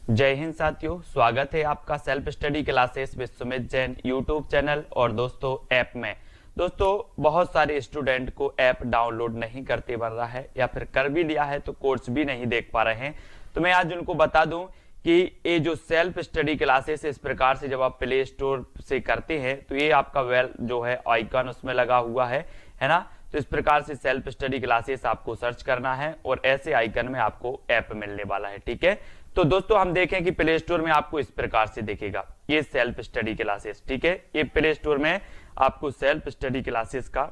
जय हिंद साथियों, स्वागत है आपका self study classes with Sumit Jain YouTube channel और दोस्तों ऐप में। दोस्तों बहुत सारे स्टूडेंट को ऐप डाउनलोड नहीं करते बन रहा है या फिर कर भी लिया है तो कोर्स भी नहीं देख पा रहे हैं। तो मैं आज उनको बता दूं कि ये जो सेल्फ स्टडी क्लासेस इस प्रकार से जब आप प्ले स्टोर से करते हैं तो ये आपका वेल जो है आइकन उसमें लगा हुआ है ना। तो इस प्रकार से सेल्फ स्टडी क्लासेस आपको सर्च करना है और ऐसे आइकन में आपको ऐप मिलने वाला है। ठीक है, तो दोस्तों हम देखें कि प्ले स्टोर में आपको इस प्रकार से दिखेगा ये सेल्फ स्टडी क्लासेस। ठीक है, ये प्ले स्टोर में आपको सेल्फ स्टडी क्लासेस का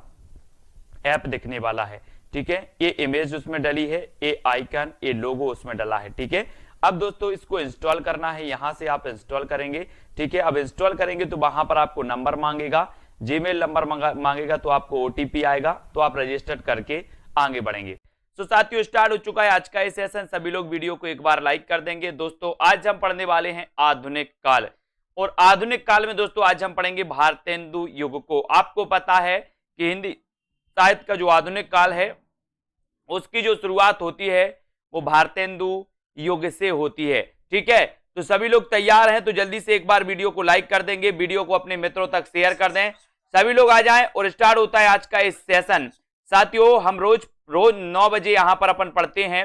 ऐप दिखने वाला है। ठीक है, ये इमेज उसमें डली है, ये आइकन, ये लोगो उसमें डला है। ठीक है, अब दोस्तों इसको इंस्टॉल करना है, यहां से आप इंस्टॉल करेंगे। ठीक है, अब इंस्टॉल करेंगे तो वहां पर आपको नंबर मांगेगा, जीमेल नंबर मांगेगा, तो आपको ओटीपी आएगा, तो आप रजिस्टर करके आगे बढ़ेंगे। तो साथियों स्टार्ट हो चुका है आज का ये सेशन। सभी लोग वीडियो को एक बार लाइक कर देंगे। दोस्तों आज हम पढ़ने वाले हैं आधुनिक काल, और आधुनिक काल में दोस्तों आज हम पढ़ेंगे भारतेंदु युग को। आपको पता है कि हिंदी साहित्य का जो आधुनिक काल है उसकी जो शुरुआत होती है वो भारतेंदु युग से होती है। ठीक है, तो सभी लोग तैयार हैं तो जल्दी से एक बार वीडियो को लाइक कर देंगे, वीडियो को अपने मित्रों तक शेयर कर दें। सभी लोग आ जाएं और स्टार्ट होता है आज का इस सेशन। साथियों हम रोज 9 बजे यहां पर अपन पढ़ते हैं।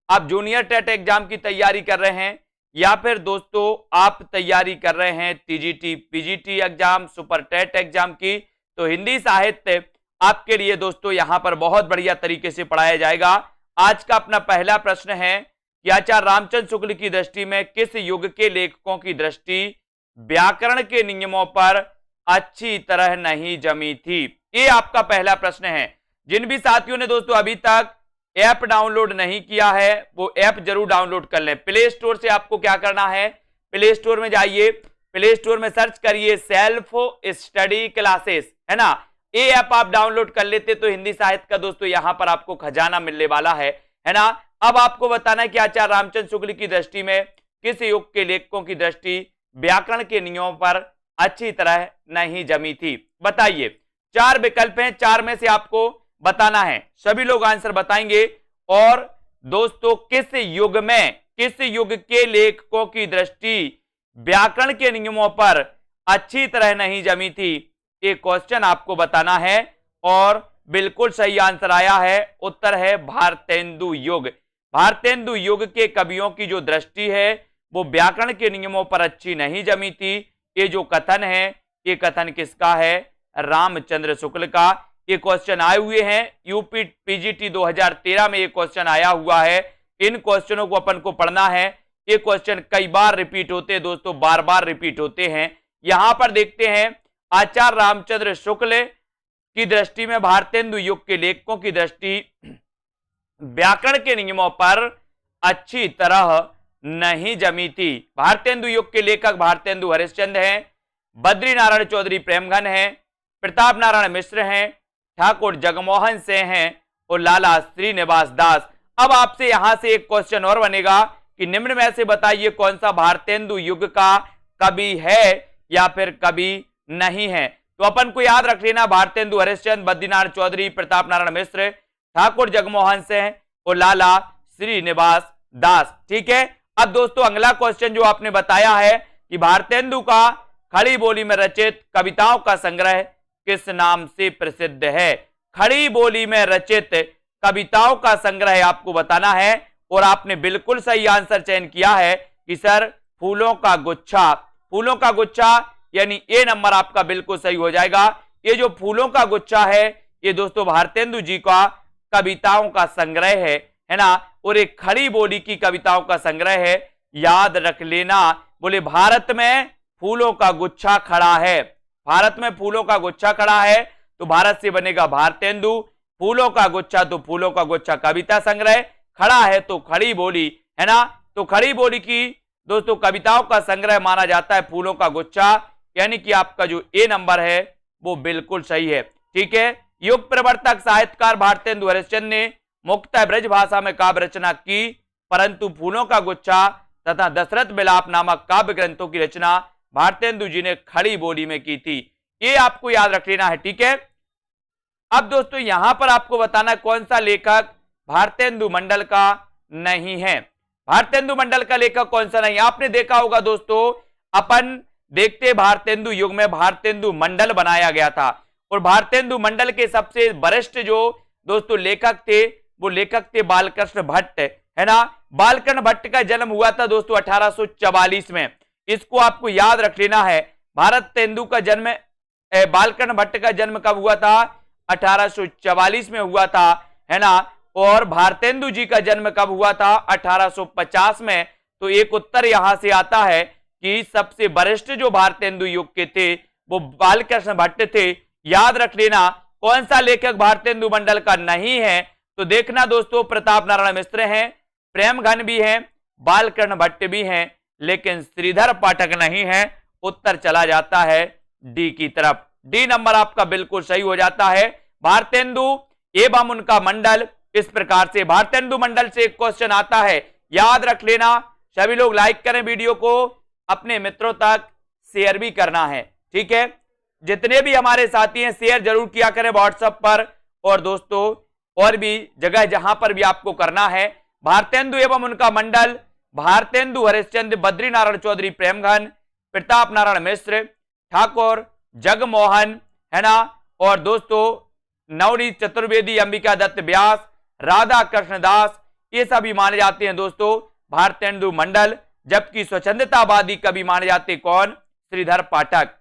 आप जूनियर टेट एग्जाम की तैयारी कर रहे हैं या फिर दोस्तों आप तैयारी कर रहे हैं TGT PGT exam, super TET exam की, तो हिंदी साहित्य आपके लिए दोस्तों यहां पर बहुत बढ़िया तरीके से पढ़ाया जाएगा। आज का अपना पहला प्रश्न है कि आचार्य रामचंद्र शुक्ल की दृष्टि में किस युग के लेखकों की दृष्टि व्याकरण के नियमों पर अच्छी तरह नहीं जमी थी। ये आपका पहला प्रश्न है। जिन भी साथियों ने दोस्तों अभी तक ऐप डाउनलोड नहीं किया है वो ऐप जरूर डाउनलोड कर लें। प्ले स्टोर से आपको क्या करना है, प्ले स्टोर में जाइए, प्ले स्टोर में सर्च करिए सेल्फ स्टडी क्लासेस, है ना। ये ऐप आप डाउनलोड कर लेते तो हिंदी साहित्य का दोस्तों यहां पर आपको खजाना मिलने वाला है ना। अब आपको बताना है कि आचार्य रामचंद्र शुक्ल की दृष्टि में किस युग के लेखकों की दृष्टि व्याकरण के नियमों पर अच्छी तरह नहीं जमी थी। बताइए, 4 विकल्प हैं, 4 में से आपको बताना है। सभी लोग आंसर बताएंगे। और दोस्तों किस युग में, किस युग के लेखकों की दृष्टि व्याकरण के नियमों पर अच्छी तरह नहीं जमी थी, ये क्वेश्चन आपको बताना है। और बिल्कुल सही आंसर आया है, उत्तर है भारतेंदु युग। भारतेंदु युग के कवियों की जो दृष्टि है वो व्याकरण के नियमों पर अच्छी नहीं जमी थी। ये जो कथन है ये कथन किसका है, रामचंद्र शुक्ल का। ये क्वेश्चन आए हुए हैं यूपी पीजीटी 2013 में, ये क्वेश्चन आया हुआ है। इन क्वेश्चनों को अपन को पढ़ना है। ये क्वेश्चन कई बार रिपीट होते हैं दोस्तों, बार बार रिपीट होते हैं। यहां पर देखते हैं आचार्य रामचंद्र शुक्ल की दृष्टि में भारतेंदु युग के लेखकों की दृष्टि व्याकरण के नियमों पर अच्छी तरह नहीं जमी थी। भारतेंदु युग के लेखक भारतेंदु हरिश्चंद्र हैं, बद्री नारायण चौधरी प्रेमघन हैं, प्रताप नारायण मिश्र हैं, ठाकुर जगमोहन सिंह हैं और लाला श्रीनिवास दास। अब आपसे यहां से एक क्वेश्चन और बनेगा कि निम्न में से बताइए कौन सा भारतेंदु युग का कवि है या फिर कवि नहीं है। तो अपन को याद रख लेना, भारतेंदु हरिश्चंद्र, बद्रीनारायण चौधरी, प्रताप नारायण मिश्र, ठाकुर जगमोहन सिंह और लाला श्रीनिवास दास। ठीक है, अब दोस्तों अगला क्वेश्चन जो आपने बताया है कि भारतेंदु का खड़ी बोली में रचित कविताओं का संग्रह किस नाम से प्रसिद्ध है। खड़ी बोली में रचित कविताओं का संग्रह आपको बताना है। और आपने बिल्कुल सही आंसर चयन किया है कि सर फूलों का गुच्छा। फूलों का गुच्छा यानी ए नंबर आपका बिल्कुल सही हो जाएगा। ये जो फूलों का गुच्छा है ये दोस्तों भारतेंदु जी का कविताओं का संग्रह है ना। और एक खड़ी बोली की कविताओं का संग्रह है, याद रख लेना। बोले भारत में फूलों का गुच्छा खड़ा है, भारत में फूलों का गुच्छा खड़ा है तो भारत से बनेगा भारतेंदु। फूलों का गुच्छा तो फूलों का गुच्छा कविता संग्रह, खड़ा है तो खड़ी बोली, है ना। तो खड़ी बोली की दोस्तों कविताओं का संग्रह माना जाता है फूलों का गुच्छा, यानी कि आपका जो ए नंबर है वो बिल्कुल सही है। ठीक है, युग प्रवर्तक साहित्यकार भारतेंदु हरिश्चंद्र ने मुख्यतः ब्रज भाषा में काव्य रचना की, परंतु फूलों का गुच्छा तथा दशरथ विलाप नामक काव्य ग्रंथों की रचना भारतेंदु जी ने खड़ी बोली में की थी। ये आपको याद रख लेना है। ठीक है, अब दोस्तों यहां पर आपको बताना कौन सा लेखक भारतेंदु मंडल का नहीं है। भारतेंदु मंडल का लेखक कौन सा नहीं? आपने देखा होगा दोस्तों, अपन देखते भारतेंदु युग में भारतेंदु मंडल बनाया गया था और भारतेंदु मंडल के सबसे वरिष्ठ जो दोस्तों लेखक थे वो लेखक थे बालकृष्ण भट्ट, है ना। बालकृष्ण भट्ट का जन्म हुआ था दोस्तों 1844 में। इसको आपको याद रख लेना है। भारतेंदु का जन्म, बालकृष्ण भट्ट का जन्म कब हुआ था? 1844 में हुआ था, है ना। और भारतेंदु जी का जन्म कब हुआ था? 1850 में। तो एक उत्तर यहां से आता है कि सबसे वरिष्ठ जो भारतेंदु युग के थे वो बालकृष्ण भट्ट थे। याद रख लेना। कौन सा लेखक भारतेंदु मंडल का नहीं है? तो देखना दोस्तों, प्रताप नारायण मिश्र हैं, प्रेमघन भी हैं, बालकृष्ण भट्ट भी हैं, लेकिन श्रीधर पाठक नहीं है। उत्तर चला जाता है डी की तरफ। डी नंबर आपका बिल्कुल सही हो जाता है। भारतेंदु एवं उनका मंडल, इस प्रकार से भारतेंदु मंडल से एक क्वेश्चन आता है, याद रख लेना। सभी लोग लाइक करें वीडियो को, अपने मित्रों तक शेयर भी करना है, ठीक है। जितने भी हमारे साथी हैं शेयर जरूर किया करें व्हाट्सएप पर, और दोस्तों और भी जगह जहां पर भी आपको करना है। भारतेंदु एवं उनका मंडल, भारतेंदु हरिश्चंद्र, बद्रीनारायण चौधरी प्रेमघन, प्रताप नारायण मिश्र, ठाकुर जगमोहन, है ना। और दोस्तों नवनीत चतुर्वेदी, अंबिका दत्त व्यास, राधा कृष्ण दास, ये सभी माने जाते हैं दोस्तों भारतेंदु मंडल। जबकि स्वच्छंदतावादी कवि माने जाते कौन? श्रीधर पाठक।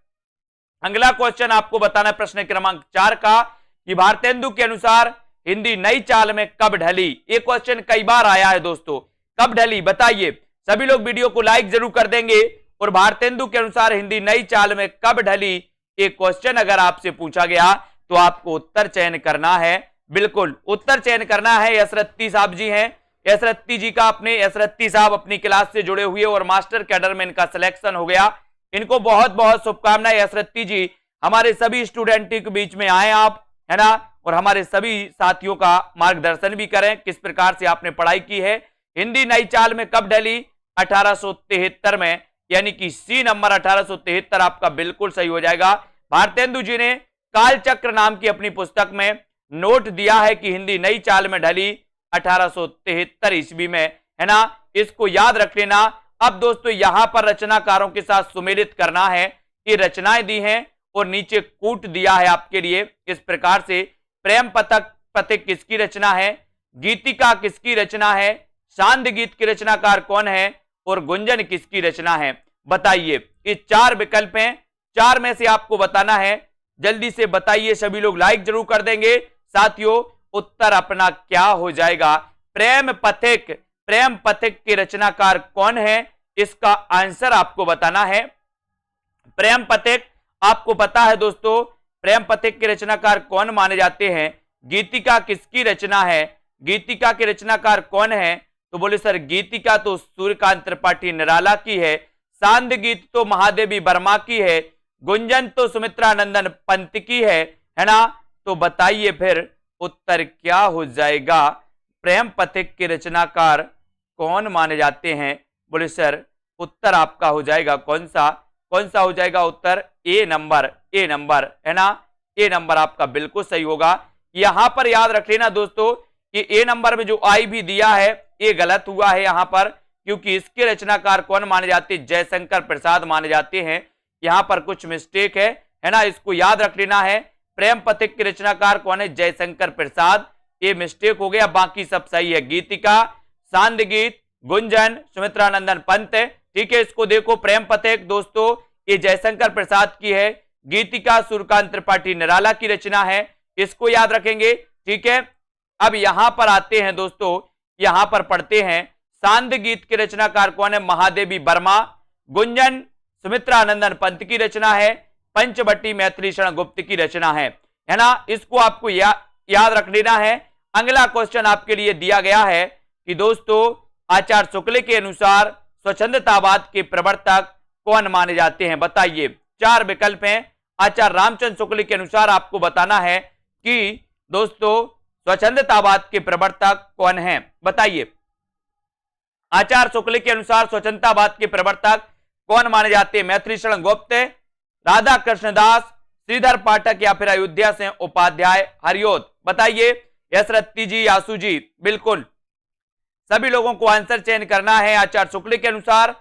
अगला क्वेश्चन आपको बताना है प्रश्न क्रमांक 4 का, कि भारतेंदु के अनुसार हिंदी नई चाल में कब ढली? ये क्वेश्चन कई बार आया है दोस्तों, कब ढली बताइए। सभी लोग वीडियो को लाइक जरूर कर देंगे। और भारतेंदु के अनुसार हिंदी नई चाल में कब ढली, एक क्वेश्चन अगर आपसे पूछा गया तो आपको उत्तर चयन करना है। बिल्कुल उत्तर चयन करना है। यशरत्ती साहब जी हैं, यशरत्ती जी का अपने, यशरत्ती साहब अपनी क्लास से जुड़े हुए और मास्टर कैडर में इनका सिलेक्शन हो गया। इनको बहुत बहुत शुभकामनाएं। यशरत्ती जी हमारे सभी स्टूडेंट के बीच में आए आप, है ना, और हमारे सभी साथियों का मार्गदर्शन भी करें किस प्रकार से आपने पढ़ाई की है। हिंदी नई चाल में कब ढली? 1873 में, यानी कि सी नंबर 1873 आपका बिल्कुल सही हो जाएगा। भारतेंदु जी ने कालचक्र नाम की अपनी पुस्तक में नोट दिया है कि हिंदी नई चाल में ढली 1873 ईस्वी में, है ना। इसको याद रख लेना। अब दोस्तों यहां पर रचनाकारों के साथ सुमेलित करना है कि रचनाएं दी हैं और नीचे कूट दिया है आपके लिए इस प्रकार से। प्रेम पथिक किसकी रचना है? गीतिका किसकी रचना है? सांद गीत के रचनाकार कौन है? और गुंजन किसकी रचना है? बताइए। ये 4 विकल्प हैं, 4 में से आपको बताना है। जल्दी से बताइए, सभी लोग लाइक जरूर कर देंगे। साथियों उत्तर अपना क्या हो जाएगा? प्रेम पथिक के रचनाकार कौन है? इसका आंसर आपको बताना है। प्रेम पथिक आपको पता है दोस्तों, प्रेम पथिक के रचनाकार कौन माने जाते हैं? गीतिका किसकी रचना है? गीतिका के रचनाकार कौन है? तो बोले सर गीतिका तो सूर्यकांत त्रिपाठी निराला की है, सांद गीत तो महादेवी वर्मा की है, गुंजन तो सुमित्रा नंदन पंत की है ना। तो बताइए फिर उत्तर क्या हो जाएगा? प्रेम पथिक के रचनाकार कौन माने जाते हैं? बोले सर उत्तर आपका हो जाएगा कौन सा हो जाएगा उत्तर? ए नंबर, है ना। ए नंबर आपका बिल्कुल सही होगा। यहां पर याद रख लेना दोस्तों कि ए नंबर में जो आई भी दिया है ये गलत हुआ है यहां पर, क्योंकि इसके रचनाकार कौन माने जाते हैं? जयशंकर प्रसाद माने जाते हैं। यहां पर कुछ मिस्टेक है ना, इसको याद रख लेना है। प्रेम पथिक के रचनाकार कौन है? जयशंकर प्रसाद। ये मिस्टेक हो गया, बाकी सब सही है। गीतिका, सांद गीत, गुंजन, सुमित्रानंदन पंत, ठीक है। इसको देखो, प्रेम पथिक दोस्तों ये जयशंकर प्रसाद की है, गीतिका सूर्यकांत त्रिपाठी निराला की रचना है, इसको याद रखेंगे, ठीक है। अब यहां पर आते हैं दोस्तों, यहां पर पढ़ते हैं सांद गीत के रचनाकार कौन है? महादेवी वर्मा। गुंजन सुमित्रानंदन पंत की रचना है, पंचवटी मैथिली शरण गुप्त की रचना है ना। इसको आपको याद रख लेना है। अगला क्वेश्चन आपके लिए दिया गया है कि दोस्तों आचार्य शुक्ल के अनुसार स्वच्छंदतावाद के प्रवर्तक कौन माने जाते हैं? बताइए। 4 विकल्प हैं। आचार्य रामचंद्र शुक्ल के अनुसार आपको बताना है कि दोस्तों स्वच्छंदतावाद के प्रवर्तक कौन है? बताइए। आचार्य शुक्ल के अनुसार स्वच्छंदतावाद के प्रवर्तक कौन माने जाते हैं? मैथिली शरण गुप्त, राधा कृष्णदास, श्रीधर पाठक या फिर अयोध्या से उपाध्याय हरिओत। बताइए। यशरत्ती जी, यासु जी, बिल्कुल सभी लोगों को आंसर चयन करना है। आचार्य शुक्ल के अनुसार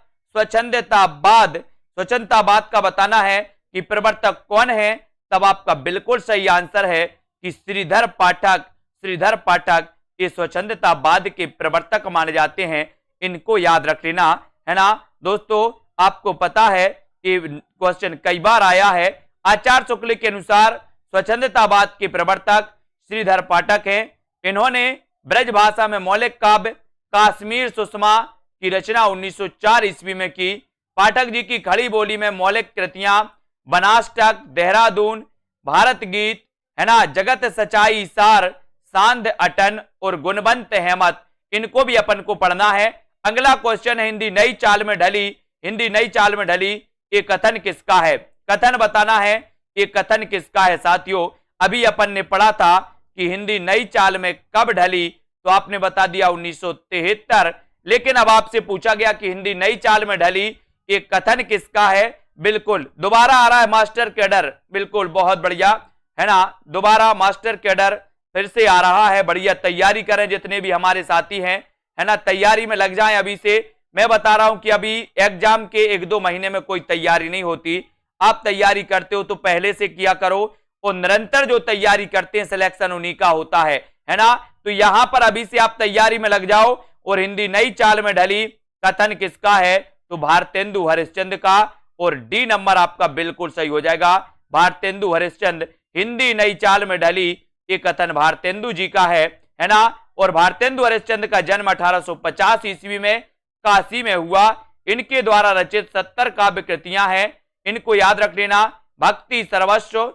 स्वच्छंदतावाद का बताना है कि प्रवर्तक कौन है। तब आपका बिल्कुल सही आंसर है कि श्रीधर पाठक। श्रीधर पाठक ये स्वच्छंदतावाद के प्रवर्तक माने जाते हैं, इनको याद रख लेना है ना दोस्तों। आपको पता है कि क्वेश्चन कई बार आया है। आचार्य शुक्ल के अनुसार स्वच्छंदतावाद के प्रवर्तक श्रीधर पाठक हैं। इन्होंने ब्रज भाषा में मौलिक काव्य कश्मीर सुषमा की रचना 1904 ईस्वी में की। पाठक जी की खड़ी बोली में मौलिक कृतियां बनाष्टक, देहरादून, भारत गीत है ना, जगत सच्चाई सार, सांध अटन और गुणवंत हेमत, इनको भी अपन को पढ़ना है। अगला क्वेश्चन है हिंदी नई चाल में ढली। हिंदी नई चाल में ढली ये कथन किसका है? कथन बताना है ये कथन किसका है साथियों। अभी अपन ने पढ़ा था कि हिंदी नई चाल में कब ढली, तो आपने बता दिया 1973। लेकिन अब आपसे पूछा गया कि हिंदी नई चाल में ढली ये कथन किसका है। बिल्कुल दोबारा आ रहा है मास्टर कैडर, बिल्कुल बहुत बढ़िया है ना। दोबारा मास्टर कैडर फिर से आ रहा है, बढ़िया तैयारी करें जितने भी हमारे साथी हैं है ना, तैयारी में लग जाएं अभी से। मैं बता रहा हूं कि अभी एग्जाम के 1-2 महीने में कोई तैयारी नहीं होती। आप तैयारी करते हो तो पहले से किया करो, और निरंतर जो तैयारी करते हैं सिलेक्शन उन्हीं का होता है ना। तो यहां पर अभी से आप तैयारी में लग जाओ। और हिंदी नई चाल में ढली कथन किसका है? तो भारतेंदु हरिश्चंद्र का, और डी नंबर आपका बिल्कुल सही हो जाएगा। भारतेंदु हरिश्चंद्र हिंदी नई चाल में ढली ये कथन भारतेंदु जी का है ना। और भारतेंदु हरिश्चंद्र का जन्म 1850 ईस्वी में काशी में हुआ। इनके द्वारा रचित 70 काव्य कृतियां हैं, इनको याद रख लेना। भक्ति सर्वस्व,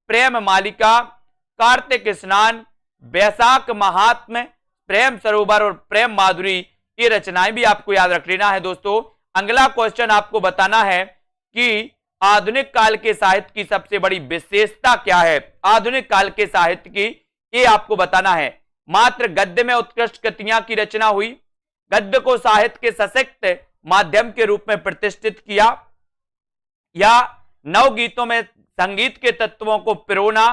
प्रेम मालिका, कार्तिक स्नान, बैसाख महात्म, प्रेम सरोवर और प्रेम माधुरी, ये रचनाएं भी आपको याद रख लेना है दोस्तों। अगला क्वेश्चन आपको बताना है कि आधुनिक काल के साहित्य की सबसे बड़ी विशेषता क्या है। आधुनिक काल के साहित्य की ये आपको बताना है। मात्र गद्य में उत्कृष्ट कृतियां की रचना हुई, गद्य को साहित्य के सशक्त माध्यम के रूप में प्रतिष्ठित किया, या नवगीतों में संगीत के तत्वों को पिरोना,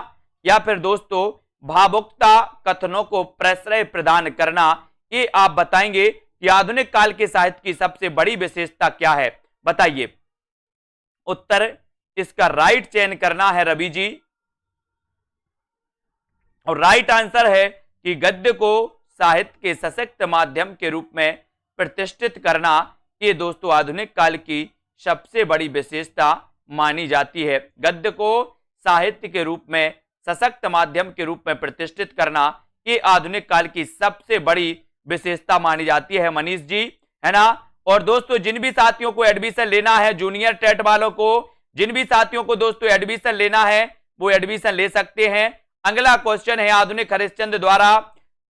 या फिर दोस्तों भावुकता कथनों को प्रश्रय प्रदान करना। ये आप बताएंगे कि आधुनिक काल के साहित्य की सबसे बड़ी विशेषता क्या है, बताइए। उत्तर इसका राइट चयन करना है रवि जी, और राइट आंसर है कि गद्य को साहित्य के सशक्त माध्यम के रूप में प्रतिष्ठित करना, ये दोस्तों आधुनिक काल की सबसे बड़ी विशेषता मानी जाती है। गद्य को साहित्य के रूप में सशक्त माध्यम के रूप में प्रतिष्ठित करना, ये आधुनिक काल की सबसे बड़ी विशेषता मानी जाती है मनीष जी, है ना। और दोस्तों जिन भी साथियों को एडमिशन लेना है, जूनियर टेट वालों को, जिन भी साथियों को दोस्तों एडमिशन लेना है वो एडमिशन ले सकते हैं। अगला क्वेश्चन है आधुनिक हरिश्चंद्र द्वारा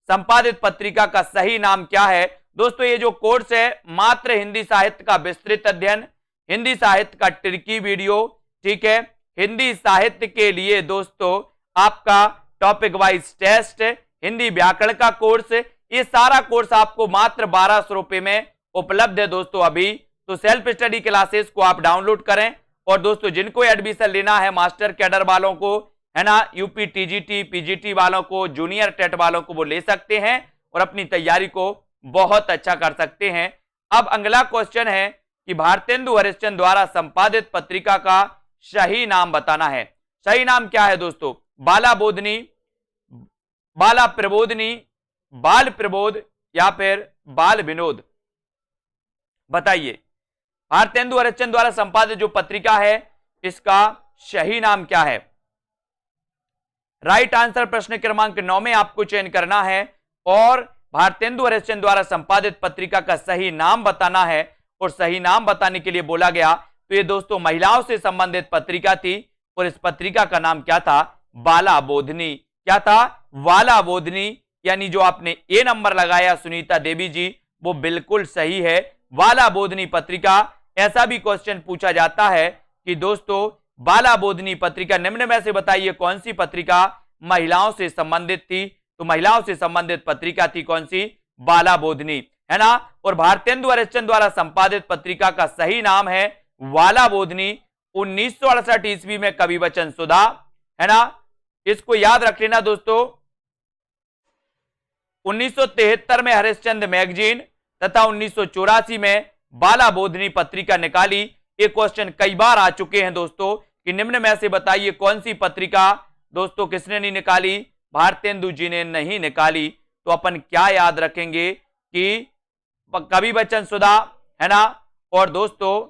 संपादित पत्रिका का सही नाम क्या है। दोस्तों ये जो कोर्स है मात्र हिंदी साहित्य का विस्तृत अध्ययन, हिंदी साहित्य का ट्रिकी वीडियो, ठीक है, हिंदी साहित्य के लिए दोस्तों आपका टॉपिक वाइज टेस्ट, हिंदी व्याकरण का कोर्स, ये सारा कोर्स आपको मात्र 1200 रुपए में उपलब्ध है दोस्तों अभी। तो सेल्फ स्टडी क्लासेस को आप डाउनलोड करें। और दोस्तों जिनको एडमिशन लेना है मास्टर कैडर वालों को, है ना, यूपी टीजीटी पीजीटी वालों को, जूनियर टेट वालों को, वो ले सकते हैं और अपनी तैयारी को बहुत अच्छा कर सकते हैं। अब अगला क्वेश्चन है कि भारतेंदु हरिश्चंद्र द्वारा संपादित पत्रिका का सही नाम बताना है। सही नाम क्या है दोस्तों? बाला बोधनी, बाला प्रबोधनी, बाल प्रबोध, या फिर बाल विनोद, बताइए। भारतेंदु हरिश्चंद्र द्वारा संपादित जो पत्रिका है इसका सही नाम क्या है? राइट आंसर प्रश्न क्रमांक 9 में आपको चयन करना है और भारतेंदु हरिश्चंद्र द्वारा संपादित पत्रिका का सही नाम बताना है। और सही नाम बताने के लिए बोला गया तो ये दोस्तों महिलाओं से संबंधित पत्रिका थी और इस पत्रिका का नाम क्या था? बाला बोधनी। क्या था? वाला बोधनी। यानी जो आपने ए नंबर लगाया सुनीता देवी जी, वो बिल्कुल सही है, वाला बोधनी पत्रिका। ऐसा भी क्वेश्चन पूछा जाता है कि दोस्तों बाला बोधनी पत्रिका निम्न में से बताइए कौन सी पत्रिका महिलाओं से संबंधित थी। तो महिलाओं से संबंधित पत्रिका थी कौन सी? बाला बोधनी, है ना। और भारतेंदु हरिश्चंद्र द्वारा संपादित पत्रिका का सही नाम है वाला बोधनी। 1968 ईस्वी में कवि वचन सुधा, है ना, इसको याद रख लेना दोस्तों। 1973 में हरिश्चंद्र मैगजीन तथा 1984 में बाला बोधनी पत्रिका निकाली। ये क्वेश्चन कई बार आ चुके हैं दोस्तों कि निम्न में से बताइए कौन सी पत्रिका दोस्तों किसने नहीं निकाली, भारतेंदु जी ने नहीं निकाली। तो अपन क्या याद रखेंगे कि कवि बच्चन सुधा है ना, और दोस्तों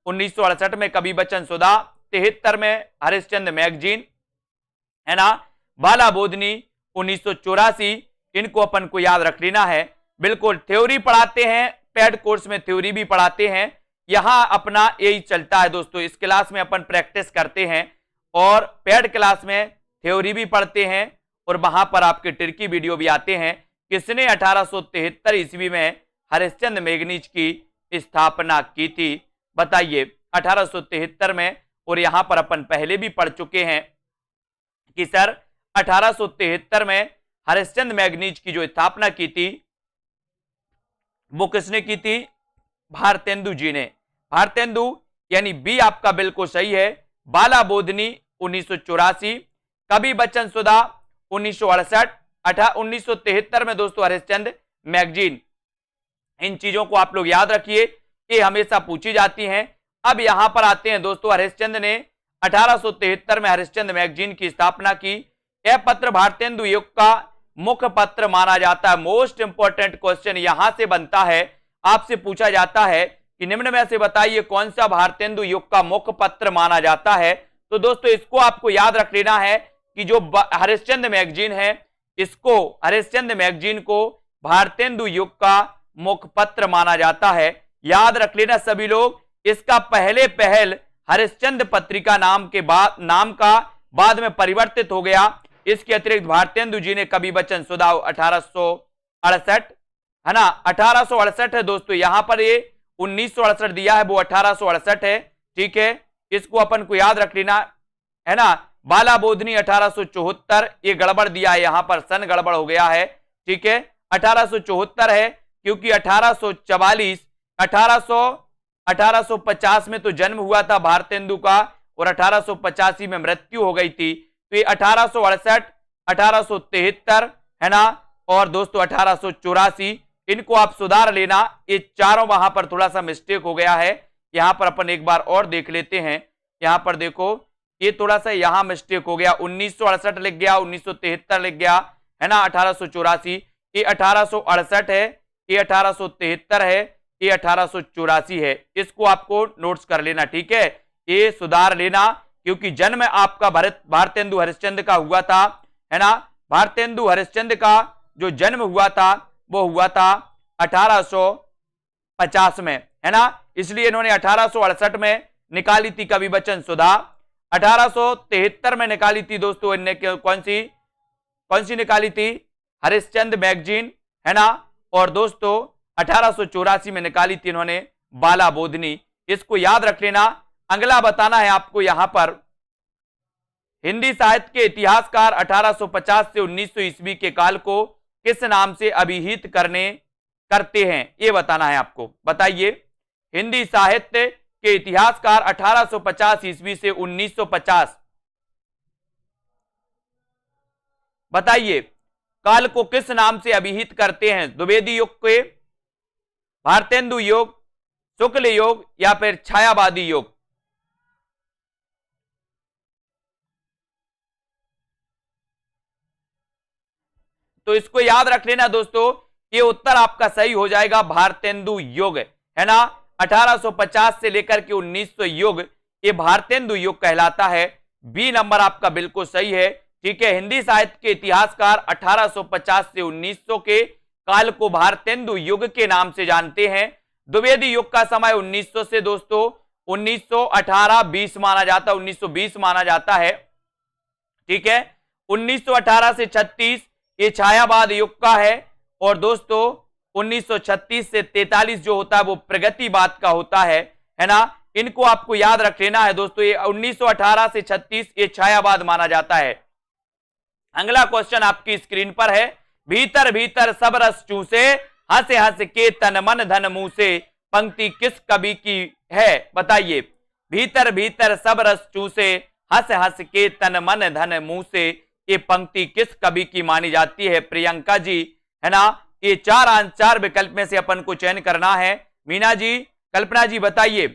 1968 में कवि बच्चन सुधा, 73 में हरिश्चंद्र मैगजीन है ना, बाला बोधनी 1984, इनको अपन को याद रख लेना है। बिल्कुल थ्योरी पढ़ाते हैं, पेड कोर्स में थ्योरी भी पढ़ाते हैं, यहां अपना यही चलता है दोस्तों। इस क्लास में अपन प्रैक्टिस करते हैं और पेड क्लास में थ्योरी भी पढ़ते हैं और वहां पर आपके ट्रिकी वीडियो भी आते हैं। किसने 1873 ईस्वी में हरिश्चंद्र मैगजीन की स्थापना की थी, बताइए 1873 में। और यहां पर अपन पहले भी पढ़ चुके हैं कि सर 1873 में हरिश्चंद्र मैगजीन की जो स्थापना की थी वो किसने की थी, भारतेंदु जी ने। भारतेंदु यानी बी आपका बिल्कुल सही है। बाला बोधनी 1984, कवि बच्चन सुधा 1968, 1973 में दोस्तों हरिश्चंद्र मैगजीन। इन चीजों को आप लोग याद रखिए, ये हमेशा पूछी जाती हैं। अब यहां पर आते हैं दोस्तों, हरिश्चंद्र ने 1873 में हरिश्चंद्र मैगजीन की स्थापना की। यह पत्र भारतेंदु युग का मुख्य पत्र माना जाता है। मोस्ट इंपोर्टेंट क्वेश्चन यहां से बनता है, आपसे पूछा जाता है कि निम्न में से बताइए कौन सा भारतेंदु युग का मुख्य पत्र माना जाता है। तो दोस्तों इसको आपको याद रख लेना है कि जो हरिश्चंद्र मैगजीन है, इसको हरिश्चंद्र मैगजीन को भारतेंदु युग का मुख्य पत्र माना जाता है। याद रख लेना सभी लोग, इसका पहले पहल हरिश्चंद्र पत्रिका नाम का बाद में परिवर्तित हो गया। इसके अतिरिक्त भारतेंदु जी ने कवि बच्चन सुधा 1868 है ना, 1868 है दोस्तों, यहां पर ये 1968 दिया है, वो 1868 है। ठीक है, इसको अपन को याद रख लेना है ना। बाला बोधनी 1874, ये गड़बड़ दिया है, यहां पर सन गड़बड़ हो गया है। ठीक है, 1874 है क्योंकि 1850 में तो जन्म हुआ था भारतेंदु का और 1885 में मृत्यु हो गई थी। तो ये 1868, 1873 है ना, और दोस्तों 1884, इनको आप सुधार लेना। ये चारों वहां पर थोड़ा सा मिस्टेक हो गया है, यहां पर अपन एक बार और देख लेते हैं। यहां पर देखो ये थोड़ा सा यहां मिस्टेक हो गया, 1968 लिख गया, 1973 लिख गया है ना, 1884, ये 1868 है, ये 1873 है, ये 1884 है। इसको आपको नोट्स कर लेना, ठीक है, ये सुधार लेना, क्योंकि जन्म आपका भारतेंदु हरिश्चंद्र का हुआ था है ना। भारतेंदु हरिश्चंद्र का जो जन्म हुआ था वो हुआ था 1850 में है ना, इसलिए इन्होंने 1868 में निकाली थी कवि बच्चन सुधा। 1873 में निकाली थी दोस्तों इनने कौन सी निकाली थी, हरिश्चंद्र मैगजीन है ना, और दोस्तों 1884 में निकाली थी इन्होंने बाला बोधनी। इसको याद रख लेना। अगला बताना है आपको यहां पर, हिंदी साहित्य के इतिहासकार 1850 से 1900 ईस्वी के काल को किस नाम से अभिहित करते हैं, यह बताना है आपको। बताइए, हिंदी साहित्य के इतिहासकार 1850 ईस्वी से 1950, बताइए काल को किस नाम से अभिहित करते हैं। द्विवेदी युग के, भारतेंदु युग, शुक्ल युग या फिर छायावादी युग। तो इसको याद रख लेना दोस्तों, ये उत्तर आपका सही हो जाएगा, भारतेंदु युग है ना। 1850 से लेकर के 1900 युग, ये भारतेंदु युग कहलाता है। बी नंबर आपका बिल्कुल सही है। ठीक है, हिंदी साहित्य के इतिहासकार 1850 से 1900 के काल को भारतेंदु युग के नाम से जानते हैं। द्विवेदी युग का समय 1900 से दोस्तों 1918-20 माना जाता है, 1920 माना जाता है। ठीक है, 1918 से 36 ये छायावाद युग का है, और दोस्तों 1936 से 43 जो होता है वो प्रगतिवाद का होता है ना। इनको आपको याद रख लेना है दोस्तों, ये 1918 से 36 ये छायावाद माना जाता है। अगला क्वेश्चन आपकी स्क्रीन पर है, भीतर भीतर सब रस चूसे, हंसे हंस के तन मन धन मुंह से, पंक्ति किस कवि की है, बताइए। भीतर भीतर सब रस चूसे, हंस हंस के तन मन धन मुंह से, ये पंक्ति किस कवि की मानी जाती है, प्रियंका जी है ना। ये चार विकल्प में से अपन को चयन करना है। मीना जी, कल्पना जी बताइए।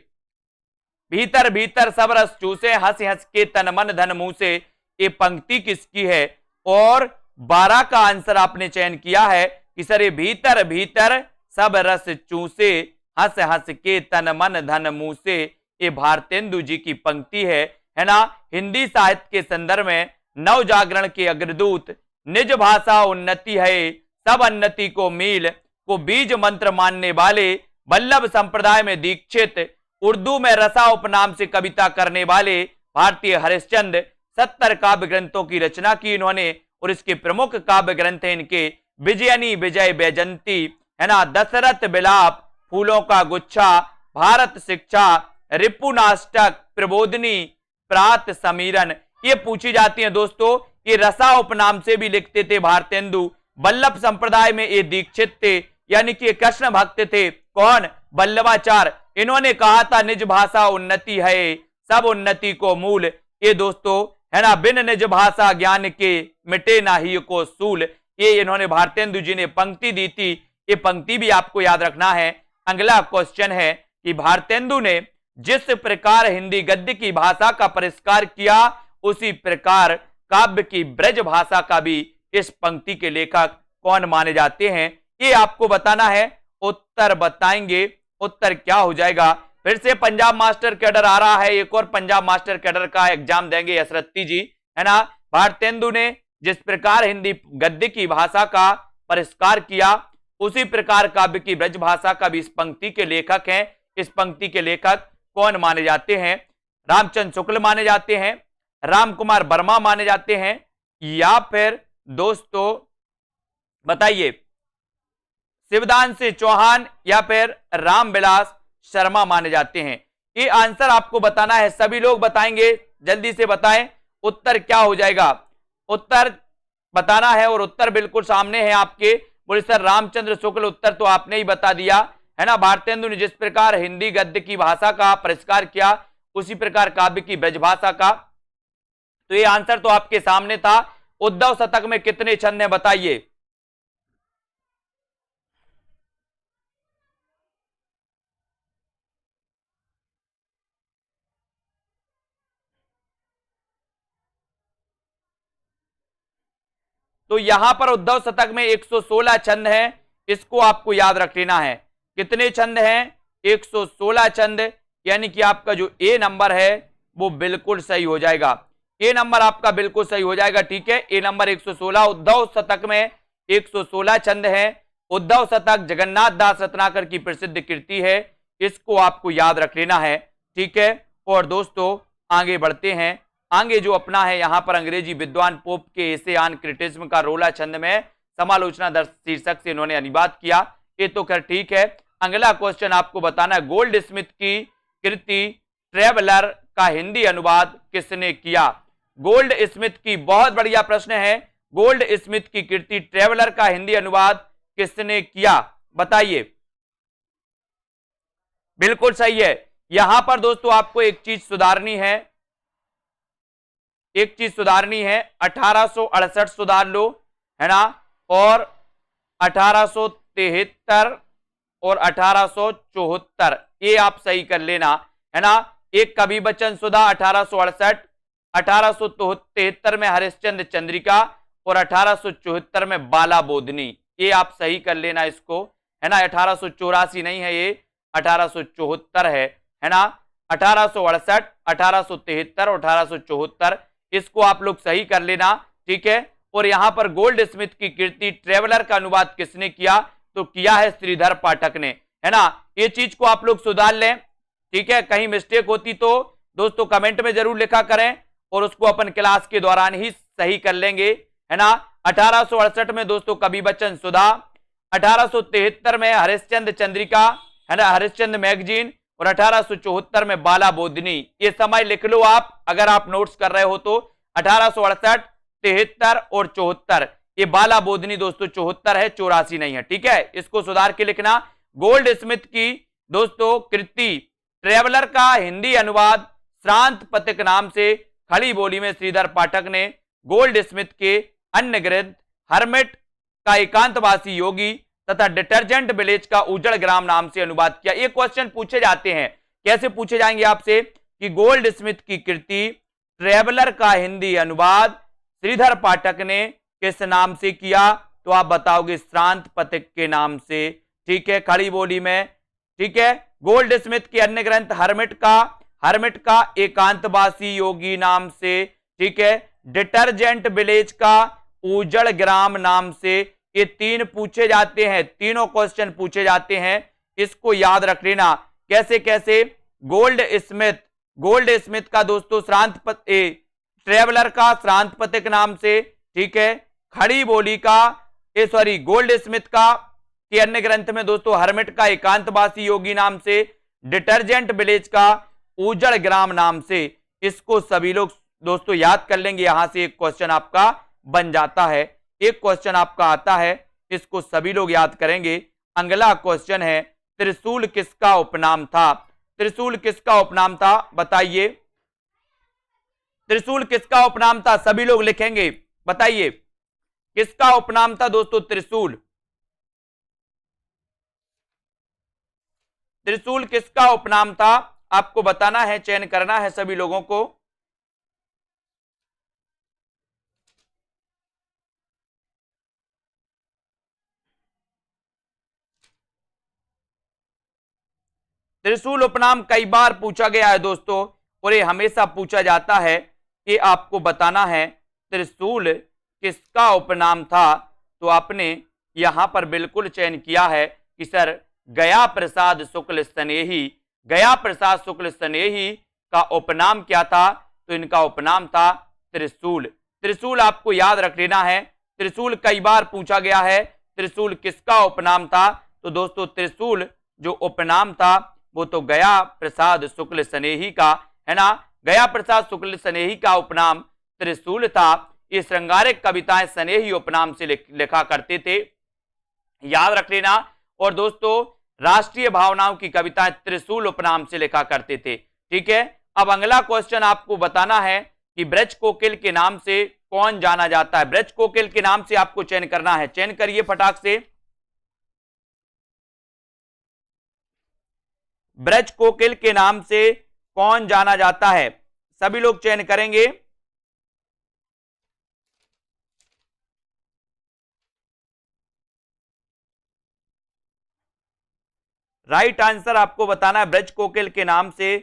भीतर भीतर सब रस चूसे, हंस हंस के तन मन धन मुंह से, ये पंक्ति किसकी है? और 12 का आंसर आपने चयन किया है कि सर ये भीतर भीतर सब रस चूसे, हंस हंस के तन मन धन मुंह से, ये भारतेंदु जी की पंक्ति है ना। हिंदी साहित्य के संदर्भ में नव जागरण के अग्रदूत, निज भाषा उन्नति है सब अन्नति को मील, को बीज मंत्र मानने वाले, वल्लभ संप्रदाय में दीक्षित, उर्दू में रसा उपनाम से कविता करने वाले भारतीय हरिश्चंद्र, 70 काव्य ग्रंथों की रचना की इन्होंने। और इसके प्रमुख काव्य ग्रंथ हैं इनके विजयनी विजय बैजंती, है ना, दशरथ विलाप, फूलों का गुच्छा, भारत शिक्षा, रिपुनाष्टक, प्रबोधनी, प्रात समीरन। ये पूछी जाती हैं दोस्तों। ये रसा उपनाम से भी लिखते थे भारतेंदु। वल्लभ संप्रदाय में ये दीक्षित थे, यानी कि कृष्ण भक्त थे। कौन? वल्लभाचार्य। इन्होंने कहा था निज भाषा उन्नति है सब उन्नति को मूल। ये दोस्तों है ना, बिन निज भाषा ज्ञान के मिटे नाही को सूल। ये इन्होंने भारतेंदु जी ने पंक्ति दी थी। ये पंक्ति भी आपको याद रखना है। अगला क्वेश्चन है कि भारतेंदु ने जिस प्रकार हिंदी गद्य की भाषा का परिष्कार किया, उसी प्रकार काव्य की ब्रज भाषा का भी इस पंक्ति के लेखक कौन माने जाते हैं? ये आपको बताना है। उत्तर बताएंगे। उत्तर क्या हो जाएगा? फिर से पंजाब मास्टर कैडर आ रहा है। एक और पंजाब मास्टर कैडर का एग्जाम देंगे यसरत्ती जी, है ना। भारतेंदु ने जिस प्रकार हिंदी गद्य की भाषा का परिष्कार किया, उसी प्रकार काव्य की ब्रज भाषा का भी इस पंक्ति के लेखक हैं। इस पंक्ति के लेखक कौन माने जाते हैं? रामचंद्र शुक्ल माने जाते हैं, राम कुमार वर्मा माने जाते हैं, या फिर दोस्तों बताइए शिवदान सिंह चौहान या फिर रामविलास शर्मा माने जाते हैं? ये आंसर आपको बताना है। सभी लोग बताएंगे, जल्दी से बताएं उत्तर क्या हो जाएगा। उत्तर बताना है और उत्तर बिल्कुल सामने है आपके। बोले सर रामचंद्र शुक्ल, उत्तर तो आपने ही बता दिया, है ना। भारतेंदु ने जिस प्रकार हिंदी गद्य की भाषा का परिष्कार किया, उसी प्रकार काव्य की ब्रजभाषा का। तो ये आंसर तो आपके सामने था। उद्धव शतक में कितने छंद हैं बताइए? तो यहां पर उद्धव शतक में 116 छंद हैं। इसको आपको याद रख लेना है। कितने छंद हैं? 116 छंद। यानी कि आपका जो ए नंबर है वो बिल्कुल सही हो जाएगा। ए नंबर आपका बिल्कुल सही हो जाएगा, ठीक है। ए नंबर 116। उद्धव शतक में 116 छंद हैं। उद्धव शतक जगन्नाथ दास रत्नाकर की प्रसिद्ध कृति है। इसको आपको याद रख लेना है, ठीक है। और दोस्तों आगे बढ़ते हैं। आगे जो अपना है यहां पर अंग्रेजी विद्वान पोप के एसे ऑन क्रिटिसिज्म का रोला छंद में समालोचना दर्श शीर्षक से इन्होंने अनुवाद किया। ये तो खैर ठीक है। अगला क्वेश्चन आपको बताना है, गोल्ड स्मिथ की कृति ट्रेवलर का हिंदी अनुवाद किसने किया? गोल्ड स्मिथ की, बहुत बढ़िया प्रश्न है। गोल्ड स्मिथ की कृति ट्रेवलर का हिंदी अनुवाद किसने किया बताइए? बिल्कुल सही है। यहां पर दोस्तों आपको एक चीज सुधारनी है, एक चीज सुधारनी है। 1868 सुधार लो, है ना, और 1873 और 1874 ये आप सही कर लेना, है ना। एक कवि बच्चन सुधा 1868, 1873 में हरिश्चंद्र चंद्रिका और 1874 में बाला बोधनी। ये आप सही कर लेना इसको, है ना। 1884 नहीं है, ये 1874 है ना। 1868, 1873 और 1874 इसको आप लोग सही कर लेना, ठीक है। और यहां पर गोल्ड स्मिथ की कृति ट्रेवलर का अनुवाद किसने किया? तो किया है श्रीधर पाठक ने, है ना। ये चीज को आप लोग सुधार लें, ठीक है। कहीं मिस्टेक होती तो दोस्तों कमेंट में जरूर लिखा करें और उसको अपन क्लास के दौरान ही सही कर लेंगे, है ना। 1868 में दोस्तों कवि बच्चन सुधा, 1873 में हरिश्चंद्र चंद्रिका, है ना, हरिश्चंद्र मैगजीन, और 1874 में बाला बोधनी। ये समय लिख लो आप अगर आप नोट्स कर रहे हो तो। 1868, 73 और 74। ये बाला बोधनी दोस्तों 74 है, 84 नहीं है, ठीक है। इसको सुधार के लिखना। गोल्ड स्मिथ की दोस्तों कृति ट्रेवलर का हिंदी अनुवाद श्रांत पथिक नाम से खड़ी बोली में श्रीधर पाठक ने गोल्ड स्मिथ के अन्य ग्रंथ हर्मिट का एकांतवासी योगी तथा डिटर्जेंट विलेज का उजड़ ग्राम नाम से अनुवाद किया। ये क्वेश्चन पूछे जाते हैं। कैसे पूछे जाएंगे आपसे कि गोल्ड स्मिथ की कृति ट्रेवलर का हिंदी अनुवाद श्रीधर पाठक ने किस नाम से किया, तो आप बताओगे श्रांत पथिक के नाम से। ठीक है, खड़ी बोली में। ठीक है, गोल्ड स्मिथ के अन्य ग्रंथ हर्मिट का एकांतवासी योगी नाम से। ठीक है, डिटर्जेंट विलेज का उजड़ ग्राम नाम से। ये तीन पूछे जाते हैं, तीनों क्वेश्चन पूछे जाते हैं, इसको याद रख लेना। कैसे कैसे? गोल्ड स्मिथ का दोस्तों ट्रेवलर का श्रांत पथिक नाम से। ठीक है, खड़ी बोली का गोल्ड स्मिथ का के अन्य ग्रंथ में दोस्तों हर्मिट का एकांतवासी योगी नाम से, डिटर्जेंट विलेज का उजड़ ग्राम नाम से। इसको सभी लोग दोस्तों याद कर लेंगे। यहां से एक क्वेश्चन आपका बन जाता है, एक क्वेश्चन आपका आता है, इसको सभी लोग याद करेंगे। अगला क्वेश्चन है, त्रिशूल किसका उपनाम था? त्रिशूल किसका उपनाम था, बताइए। त्रिशूल किसका उपनाम था? सभी लोग लिखेंगे, बताइए किसका उपनाम था दोस्तों त्रिशूल? त्रिशूल किसका उपनाम था? आपको बताना है, चयन करना है सभी लोगों को। त्रिशूल उपनाम कई बार पूछा गया है दोस्तों, और ये हमेशा पूछा जाता है कि आपको बताना है त्रिशूल किसका उपनाम था। तो आपने यहां पर बिल्कुल चयन किया है कि सर गया प्रसाद शुक्ल स्नेही, गया प्रसाद शुक्ल स्नेही का उपनाम क्या था? तो इनका उपनाम था त्रिशूल। त्रिशूल आपको याद रख लेना है, त्रिशूल कई बार पूछा गया है। त्रिशूल किसका उपनाम था? तो दोस्तों त्रिशूल जो उपनाम था वो तो गया प्रसाद शुक्ल स्नेही का है ना। गया प्रसाद शुक्ल स्नेही का उपनाम त्रिशूल था। ये श्रृंगारिक कविताएं स्नेही उपनाम से लिखा करते थे, याद रख लेना। और दोस्तों राष्ट्रीय भावनाओं की कविताएं त्रिशूल उपनाम से लिखा करते थे। ठीक है, अब अगला क्वेश्चन आपको बताना है कि ब्रज कोकिल के नाम से कौन जाना जाता है? ब्रज कोकिल के नाम से आपको चयन करना है, चयन करिए फटाक से। ब्रज कोकिल के नाम से कौन जाना जाता है? सभी लोग चयन करेंगे। राइट आंसर आपको बताना है, ब्रज कोकिल के नाम से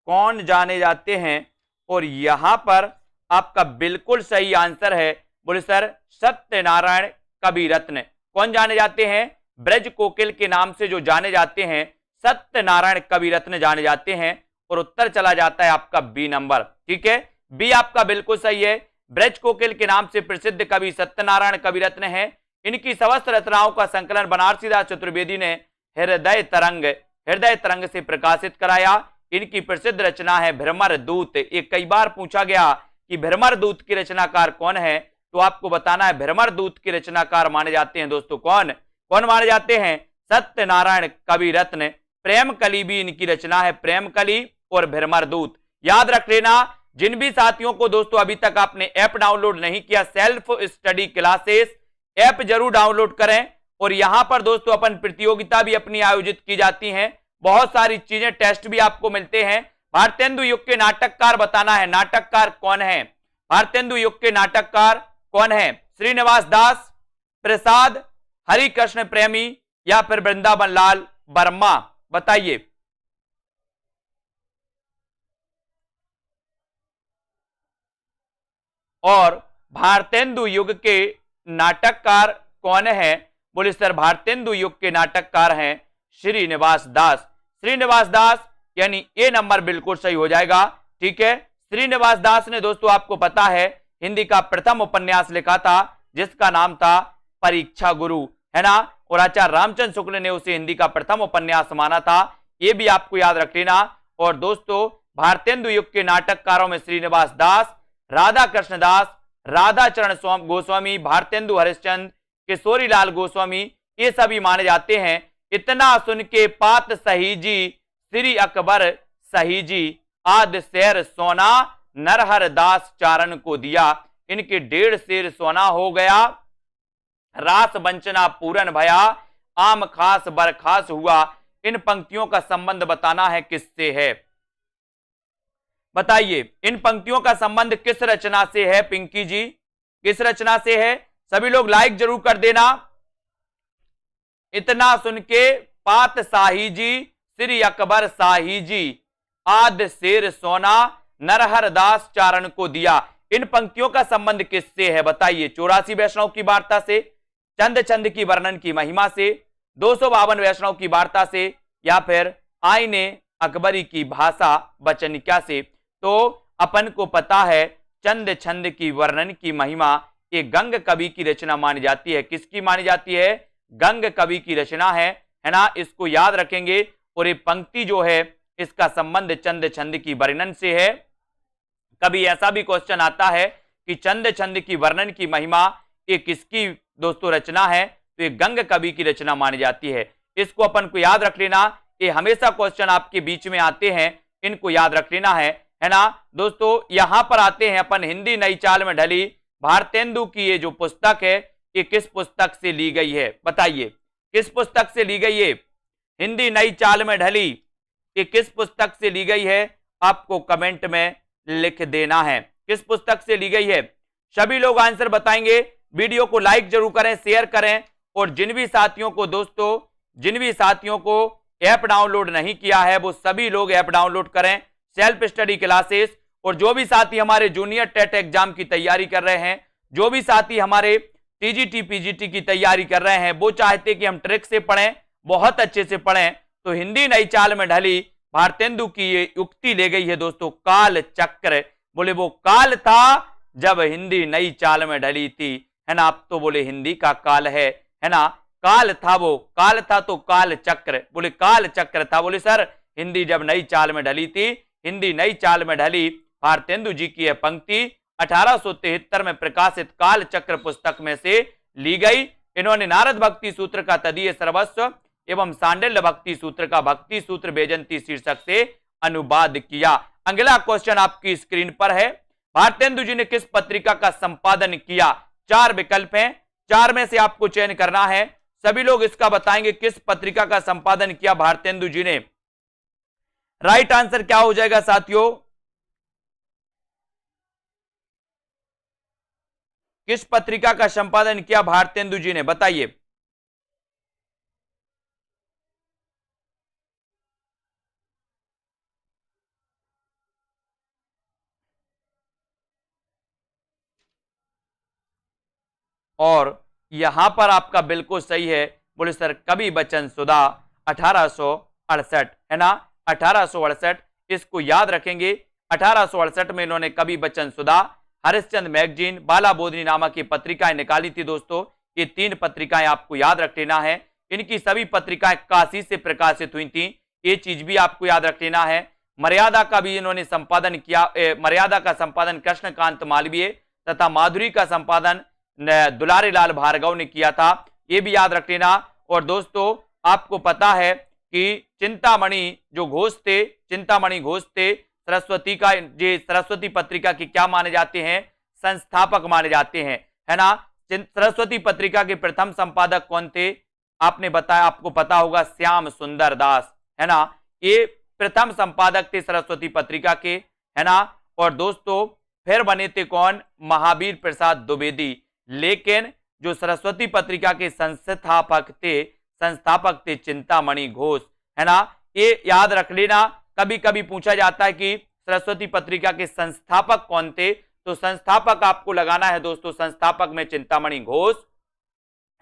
कौन जाने जाते हैं। और यहां पर आपका बिल्कुल सही आंसर है, बोले सर सत्यनारायण कवि रत्न। कौन जाने जाते हैं? ब्रज कोकिल के नाम से जो जाने जाते हैं सत्यनारायण कवि रत्न जाने जाते हैं। और उत्तर चला जाता है आपका बी नंबर। ठीक है, बी आपका बिल्कुल सही है। ब्रज कोकिल के नाम से प्रसिद्ध कवि सत्यनारायण कवि रत्न है। इनकी समस्त रचनाओं का संकलन बनारसीदास चतुर्वेदी ने हृदय तरंग से प्रकाशित कराया। इनकी प्रसिद्ध रचना है भ्रमर दूत। एक कई बार पूछा गया कि भ्रमर दूत की रचनाकार कौन है, तो आपको बताना है भ्रमर दूत के रचनाकार माने जाते हैं दोस्तों कौन कौन माने जाते हैं? सत्यनारायण कवि रत्न। प्रेम कली भी इनकी रचना है, प्रेम कली और भ्रमर दूत। याद रख लेना। जिन भी साथियों को दोस्तों अभी तक आपने ऐप डाउनलोड नहीं किया, सेल्फ स्टडी क्लासेस ऐप जरूर डाउनलोड करें। और यहां पर दोस्तों अपन प्रतियोगिता भी अपनी आयोजित की जाती हैं, बहुत सारी चीजें, टेस्ट भी आपको मिलते हैं। भारतेंदु युग के नाटककार बताना है, नाटककार कौन है? भारतेंदु युग के नाटककार कौन है? श्रीनिवास दास, प्रसाद, हरिकृष्ण प्रेमी या फिर वृंदावन लाल वर्मा? बताइए। और भारतेंदु युग के नाटककार कौन है? बोले सर भारतेंदु युग के नाटककार हैं श्रीनिवास दास। श्रीनिवास दास यानी ए नंबर बिल्कुल सही हो जाएगा। ठीक है, श्रीनिवास दास ने दोस्तों आपको पता है हिंदी का प्रथम उपन्यास लिखा था जिसका नाम था परीक्षा गुरु, है ना। और आचार्य रामचंद्र शुक्ल ने उसे हिंदी का प्रथम उपन्यास माना था, यह भी आपको याद रख लेना। और दोस्तों भारतेंदु युग के नाटककारों में श्रीनिवास दास, राधा कृष्ण दास, राधा चरण गोस्वामी, भारतेंदु हरिश्चंद्र, किशोरी लाल गोस्वामी, ये सभी माने जाते हैं। इतना सुन के पात सहीजी, श्री अकबर सहीजी, आद शेर सोना, नरहर दास चारण को दिया। इनके 1.5 शेर सोना हो गया, रास वंचना पूरन भया, आम खास बरखास हुआ। इन पंक्तियों का संबंध बताना है किससे है, बताइए इन पंक्तियों का संबंध किस रचना से है पिंकी जी, किस रचना से है? सभी लोग लाइक जरूर कर देना। इतना सुन के पात शाही जी, श्री अकबर शाही जी, आद शेर सोना नरहर दास चारण को दिया। इन पंक्तियों का संबंध किससे है बताइए? 84 वैष्णव की वार्ता से, चंद चंद की वर्णन की महिमा से, 252 वैष्णव की वार्ता से, या फिर आईने अकबरी की भाषा वचनिका से। तो अपन को पता है चंद छंद की वर्णन की महिमा ये गंग कवि की रचना मानी जाती है। किसकी मानी जाती है? गंग कवि की रचना है ना, इसको याद रखेंगे। और ये पंक्ति जो है इसका संबंध चंद छंद की वर्णन से है। कभी ऐसा भी क्वेश्चन आता है कि चंद छंद की वर्णन की महिमा ये किसकी दोस्तों रचना है? तो ये गंग कवि की रचना मानी जाती है। इसको अपन को याद रख लेना, ये हमेशा क्वेश्चन आपके बीच में आते हैं, इनको याद रख लेना है ना दोस्तों। यहां पर आते हैं अपन हिंदी नई चाल में ढली भारतेंदु की ये जो पुस्तक है ये किस पुस्तक से ली गई है बताइए? किस पुस्तक से ली गई है? हिंदी नई चाल में ढली ये किस पुस्तक से ली गई है? आपको कमेंट में लिख देना है किस पुस्तक से ली गई है। सभी लोग आंसर बताएंगे। वीडियो को लाइक जरूर करें, शेयर करें, और जिन भी साथियों को दोस्तों, जिन भी साथियों को ऐप डाउनलोड नहीं किया है वो सभी लोग ऐप डाउनलोड करें, सेल्फ स्टडी क्लासेस। और जो भी साथी हमारे जूनियर टेट एग्जाम की तैयारी कर रहे हैं, जो भी साथी हमारे टीजीटी पीजीटी की तैयारी कर रहे हैं, वो चाहते कि हम ट्रिक से पढ़ें, बहुत अच्छे से पढ़ें, तो हिंदी नई चाल में ढली भारतेंदु की ये युक्ति ले गई है दोस्तों, काल चक्र। बोले वो काल था जब हिंदी नई चाल में ढली थी, है ना। अब तो बोले हिंदी का काल है ना। काल था वो, काल था तो काल चक्र, बोले काल चक्र था। बोले सर हिंदी जब नई चाल में ढली थी, हिंदी नई चाल में ढली भारतेंदु जी की यह पंक्ति 1873 में प्रकाशित काल चक्र पुस्तक में से ली गई। इन्होंने नारद भक्ति सूत्र का तदीय सर्वस्व एवं सांडिल्य भक्ति सूत्र का भक्ति सूत्र बेजंती शीर्षक से अनुवाद किया। अगला क्वेश्चन आपकी स्क्रीन पर है, भारतेंदु जी ने किस पत्रिका का संपादन किया? 4 विकल्प हैं, 4 में से आपको चयन करना है। सभी लोग इसका बताएंगे किस पत्रिका का संपादन किया भारतेंदु जी ने। राइट आंसर क्या हो जाएगा साथियों? किस पत्रिका का संपादन किया भारतेंदु जी ने बताइए? और यहां पर आपका बिल्कुल सही है। बोले सर कवि बचन सुधा 1868, है ना, 1868। इसको याद रखेंगे। 1868 में इन्होंने कवि बचन सुधा, हरिश्चंद्र मैगजीन, बाला बोधनी नामक की पत्रिकाएं निकाली थी दोस्तों। ये 3 पत्रिकाएं आपको याद रख लेना है। इनकी सभी पत्रिकाएं काशी से प्रकाशित हुई थी, ये चीज भी आपको याद रख लेना है। मर्यादा का भी इन्होंने संपादन किया, मर्यादा का संपादन कृष्णकांत मालवीय तथा माधुरी का संपादन दुलारी लाल भार्गव ने किया था, ये भी याद रख लेना। और दोस्तों आपको पता है कि चिंतामणि जो घोष थे, चिंतामणि घोष थे, सरस्वती का, ये सरस्वती पत्रिका के क्या माने जाते हैं? संस्थापक माने जाते हैं, है ना। सरस्वती पत्रिका के प्रथम संपादक कौन थे? आपने बताया, आपको पता होगा, श्याम सुंदर दास, है ना। ये प्रथम संपादक थे सरस्वती पत्रिका के, है ना। और दोस्तों फिर बने थे कौन? महावीर प्रसाद द्विवेदी। लेकिन जो सरस्वती पत्रिका के संस्थापक थे चिंतामणि घोष, है ना। ये याद रख लेना। कभी कभी पूछा जाता है कि सरस्वती पत्रिका के संस्थापक कौन थे, तो संस्थापक आपको लगाना है दोस्तों, संस्थापक में चिंतामणि घोष,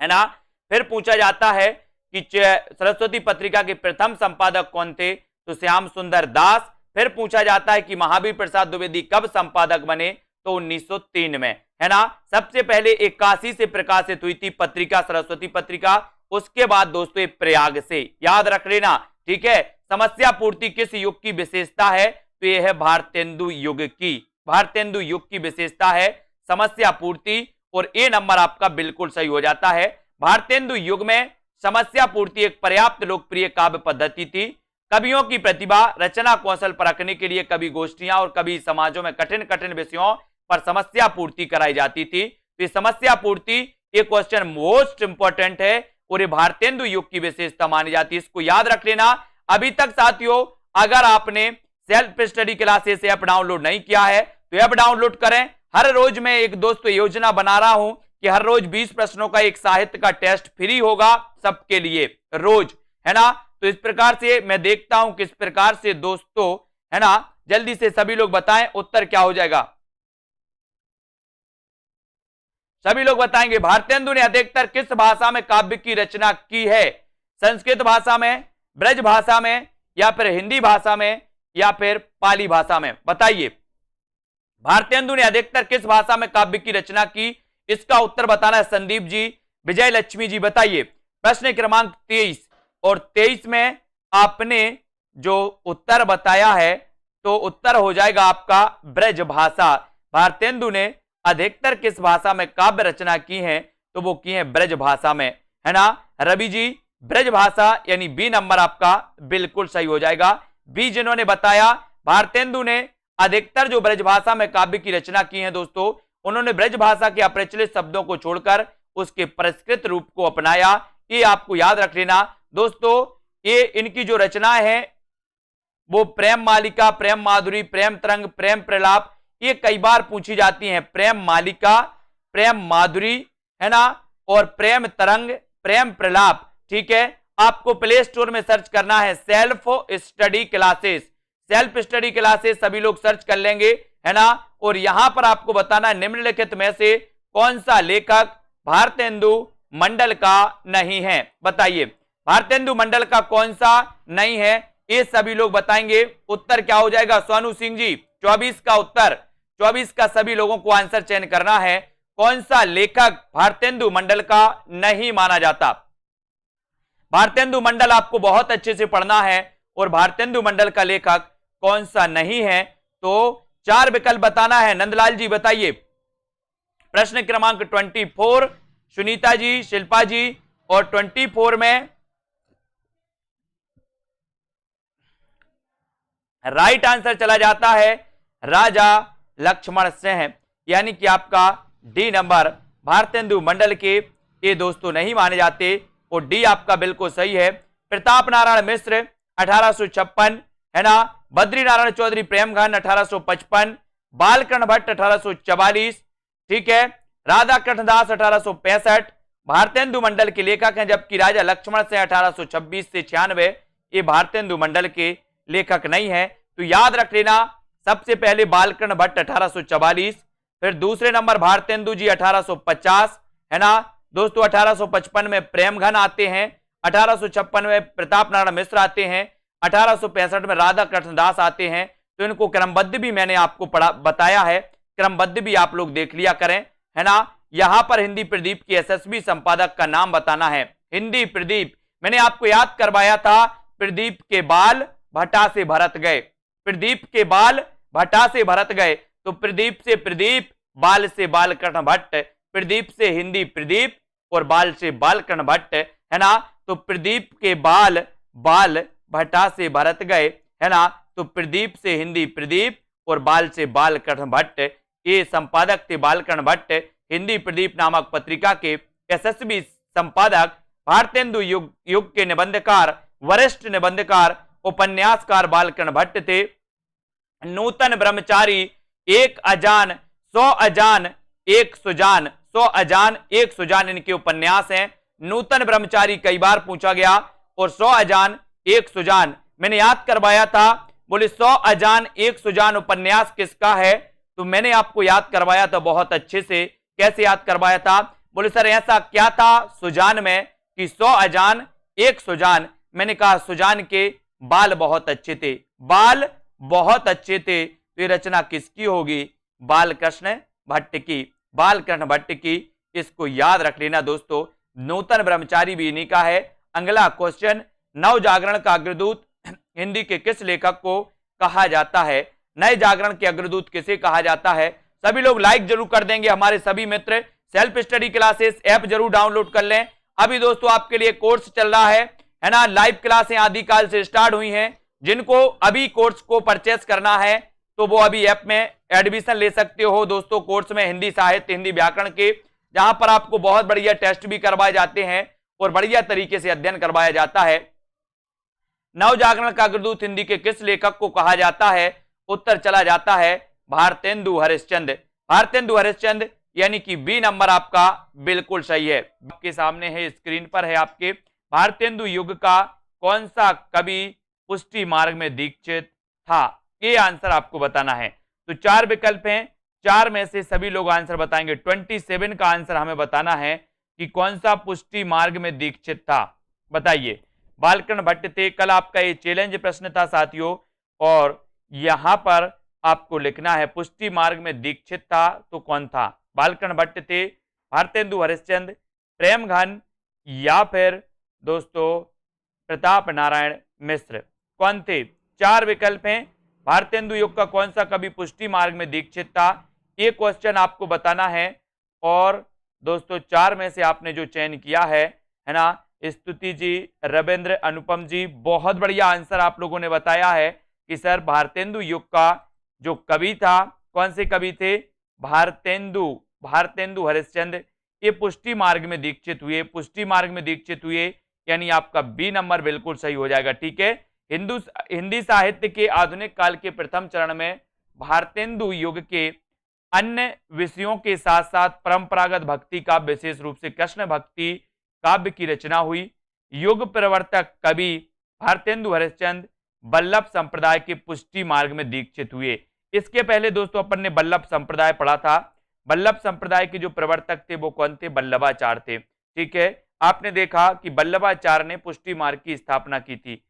है ना। फिर पूछा जाता है कि सरस्वती पत्रिका के प्रथम संपादक कौन थे, तो श्याम सुंदर दास। फिर पूछा जाता है कि महावीर प्रसाद द्विवेदी कब संपादक बने, तो 1903 में, है ना। सबसे पहले 81 से प्रकाशित हुई थी पत्रिका सरस्वती पत्रिका, उसके बाद दोस्तों प्रयाग से, याद रख लेना, ठीक है। समस्या पूर्ति किस युग की विशेषता है, तो यह है भारतेंदु युग की, भारतेंदु युग की विशेषता है समस्या पूर्ति। और ए नंबर आपका बिल्कुल सही हो जाता है। भारतेंदु युग में समस्या पूर्ति एक पर्याप्त लोकप्रिय काव्य पद्धति थी। कवियों की प्रतिभा रचना कौशल परखने के लिए कवि गोष्ठियां और कवि समाजों में कठिन कठिन विषयों पर समस्या पूर्ति कराई जाती थी। तो समस्या पूर्ति ये क्वेश्चन मोस्ट इंपॉर्टेंट है और ये भारतेंदु युग की विशेषता मानी जाती है, इसको याद रख लेना। अभी तक साथियों अगर आपने self study classes app download नहीं किया है तो ऐप डाउनलोड करें। हर रोज मैं एक दोस्तों योजना बना रहा हूं कि हर रोज 20 प्रश्नों का एक साहित्य का टेस्ट फ्री होगा सबके लिए रोज, है ना। तो इस प्रकार से मैं देखता हूं किस प्रकार से दोस्तों, है ना, जल्दी से सभी लोग बताएं उत्तर क्या हो जाएगा। सभी लोग बताएंगे भारतेंदु ने अधिकतर किस भाषा में काव्य की रचना की है? संस्कृत भाषा में, ब्रज भाषा में, या फिर हिंदी भाषा में, या फिर पाली भाषा में? बताइए भारतेंदु ने अधिकतर किस भाषा में काव्य की रचना की? इसका उत्तर बताना है संदीप जी, विजय लक्ष्मी जी। बताइए प्रश्न क्रमांक 23 और 23 में आपने जो उत्तर बताया है तो उत्तर हो जाएगा आपका ब्रज भाषा। भारतेंदु ने अधिकतर किस भाषा में काव्य रचना की है? तो वो की है ब्रज भाषा में, है ना। रवि जी ब्रज भाषा यानी बी नंबर आपका बिल्कुल सही हो जाएगा। बी जिन्होंने बताया भारतेंदु ने अधिकतर जो ब्रज भाषा में काव्य की रचना की है दोस्तों, उन्होंने ब्रज भाषा के अप्रचलित शब्दों को छोड़कर उसके परिष्कृत रूप को अपनाया। ये आपको याद रख लेना दोस्तों। ये इनकी जो रचनाएं हैं वो प्रेम मालिका, प्रेम माधुरी, प्रेम तरंग, प्रेम प्रलाप, ये कई बार पूछी जाती हैं। प्रेम मालिका, प्रेम माधुरी, है ना, और प्रेम तरंग, प्रेम प्रलाप। ठीक है, आपको प्ले स्टोर में सर्च करना है self study classes, self study classes सभी लोग सर्च कर लेंगे, है ना। और यहां पर आपको बताना है निम्नलिखित में से कौन सा लेखक भारतेंदु मंडल का नहीं है? बताइए भारतेंदु मंडल का कौन सा नहीं है? ये सभी लोग बताएंगे। उत्तर क्या हो जाएगा सोनू सिंह जी? 24 का उत्तर, 24 का सभी लोगों को आंसर चयन करना है। कौन सा लेखक भारतेंदु मंडल का नहीं माना जाता? भारतेंदु मंडल आपको बहुत अच्छे से पढ़ना है और भारतेंदु मंडल का लेखक कौन सा नहीं है? तो 4 विकल्प बताना है। नंदलाल जी बताइए प्रश्न क्रमांक 24, सुनीता जी, शिल्पा जी, और 24 में राइट आंसर चला जाता है राजा लक्ष्मण सिंह, यानी कि आपका डी नंबर भारतेंदु मंडल के ये दोस्तों नहीं माने जाते और डी आपका बिल्कुल सही है। प्रताप नारायण मिश्र 1856, है ना। बद्री नारायण चौधरी प्रेमघन 1855, बालकृष्ण भट्ट 1844, ठीक है। राधा कृष्ण दास 1865 भारतेंदु मंडल के लेखक हैं, जबकि राजा लक्ष्मण सिंह 1826 से 96 ये भारतेंदु मंडल के लेखक नहीं है। तो याद रख लेना सबसे पहले बालकृष्ण भट्ट 1844, फिर दूसरे नंबर भारतेंदु जी 1850, है ना दोस्तों। 1855 में प्रेमघन आते हैं, 1856 में प्रताप नारायण मिश्र आते हैं, 1865 में राधा कृष्ण दास आते हैं। तो इनको क्रमबद्ध भी मैंने आपको बताया है, क्रमबद्ध भी आप लोग देख लिया करें, है ना। यहां पर हिंदी प्रदीप के यशस्वी संपादक का नाम बताना है। हिंदी प्रदीप मैंने आपको याद करवाया था, प्रदीप के बाल भट्टा से भरत गए, प्रदीप के बाल भट्टा से भरत गए। तो प्रदीप से प्रदीप, बाल से बालकृष्ण भट्ट, प्रदीप से हिंदी प्रदीप और बाल से बालकृष्ण भट्ट, है ना। तो प्रदीप के बाल भट्टा से भरत गए, है ना। तो प्रदीप से हिंदी प्रदीप और बाल से बालकृष्ण भट्ट, ये संपादक थे बालकृष्ण भट्ट। हिंदी प्रदीप नामक पत्रिका के यशस्वी संपादक भारतेंदु युग के निबंधकार, वरिष्ठ निबंधकार, उपन्यासकार बालकृष्ण भट्ट थे। नूतन ब्रह्मचारी, एक अजान, 100 अजान, एक सुजान, 100 अजान, एक सुजान इनके उपन्यास हैं। नूतन ब्रह्मचारी कई बार पूछा गया और 100 अजान, एक सुजान मैंने याद करवाया था। बोले 100 अजान, एक सुजान उपन्यास किसका है? तो मैंने आपको याद करवाया था बहुत अच्छे से। कैसे याद करवाया था? बोले सर ऐसा क्या था सुजान में कि 100 अजान, एक सुजान? मैंने कहा सुजान के बाल बहुत अच्छे थे, बाल बहुत अच्छे थे। तो ये रचना किसकी होगी? बालकृष्ण भट्ट की, बालकृष्ण भट्ट की। इसको याद रख लेना दोस्तों। नूतन ब्रह्मचारी भी इन्हीं का है। अगला क्वेश्चन, नव जागरण का अग्रदूत हिंदी के किस लेखक को कहा जाता है? नए जागरण के अग्रदूत किसे कहा जाता है? सभी लोग लाइक जरूर कर देंगे। हमारे सभी मित्र सेल्फ स्टडी क्लासेस ऐप जरूर डाउनलोड कर लें। अभी दोस्तों आपके लिए कोर्स चल रहा है ना। लाइव क्लासें आदिकाल से स्टार्ट हुई हैं। जिनको अभी कोर्स को परचेस करना है तो वो अभी ऐप में एडमिशन ले सकते हो दोस्तों। कोर्स में हिंदी साहित्य, हिंदी व्याकरण के जहां पर आपको बहुत बढ़िया टेस्ट भी करवाए जाते हैं और बढ़िया तरीके से अध्ययन करवाया जाता है। नव जागरण का अग्रदूत हिंदी के किस लेखक को कहा जाता है? उत्तर चला जाता है भारतेंदु हरिश्चंद्र। भारतेंदु हरिश्चंद्र यानी कि बी नंबर आपका बिल्कुल सही है। आपके सामने है, स्क्रीन पर है आपके, भारतेंदु युग का कौन सा कवि पुष्टि मार्ग में दीक्षित था? ये आंसर आपको बताना है। तो 4 विकल्प हैं, 4 में से सभी लोग आंसर बताएंगे। 27 का आंसर हमें बताना है कि कौन सा पुष्टि मार्ग में दीक्षित था, बताइए। बालकृष्ण भट्ट थे। कल आपका ये चैलेंज प्रश्न था साथियों, और यहां पर आपको लिखना है पुष्टि मार्ग में दीक्षित था तो कौन था? बालकृष्ण भट्ट थे, भारतेंदु हरिश्चंद्र, प्रेमघन, या फिर दोस्तों प्रताप नारायण मिश्र। कौन थे? 4 विकल्प हैं। भारतेंदु युग का कौन सा कवि पुष्टि मार्ग में दीक्षित था, ये क्वेश्चन आपको बताना है। और दोस्तों 4 में से आपने जो चयन किया है ना, स्तुति जी, रविंद्र, अनुपम जी, बहुत बढ़िया आंसर आप लोगों ने बताया है कि सर भारतेंदु युग का जो कवि था, कौन से कवि थे? भारतेंदु हरिश्चंद्र। ये पुष्टि मार्ग में दीक्षित हुए, पुष्टि मार्ग में दीक्षित हुए, यानी आपका बी नंबर बिल्कुल सही हो जाएगा। ठीक है। हिंदी साहित्य के आधुनिक काल के प्रथम चरण में भारतेंदु युग के अन्य विषयों के साथ साथ परंपरागत भक्ति काव्य, विशेष रूप से कृष्ण भक्ति काव्य की रचना हुई। युग प्रवर्तक कवि भारतेंदु हरिश्चंद्र बल्लभ संप्रदाय के पुष्टि मार्ग में दीक्षित हुए। इसके पहले दोस्तों अपन ने बल्लभ संप्रदाय पढ़ा था। बल्लभ संप्रदाय के जो प्रवर्तक थे वो कौन थे? बल्लभाचार्य थे। ठीक है। आपने देखा कि बल्लभाचार्य ने पुष्टि मार्ग की स्थापना की थी।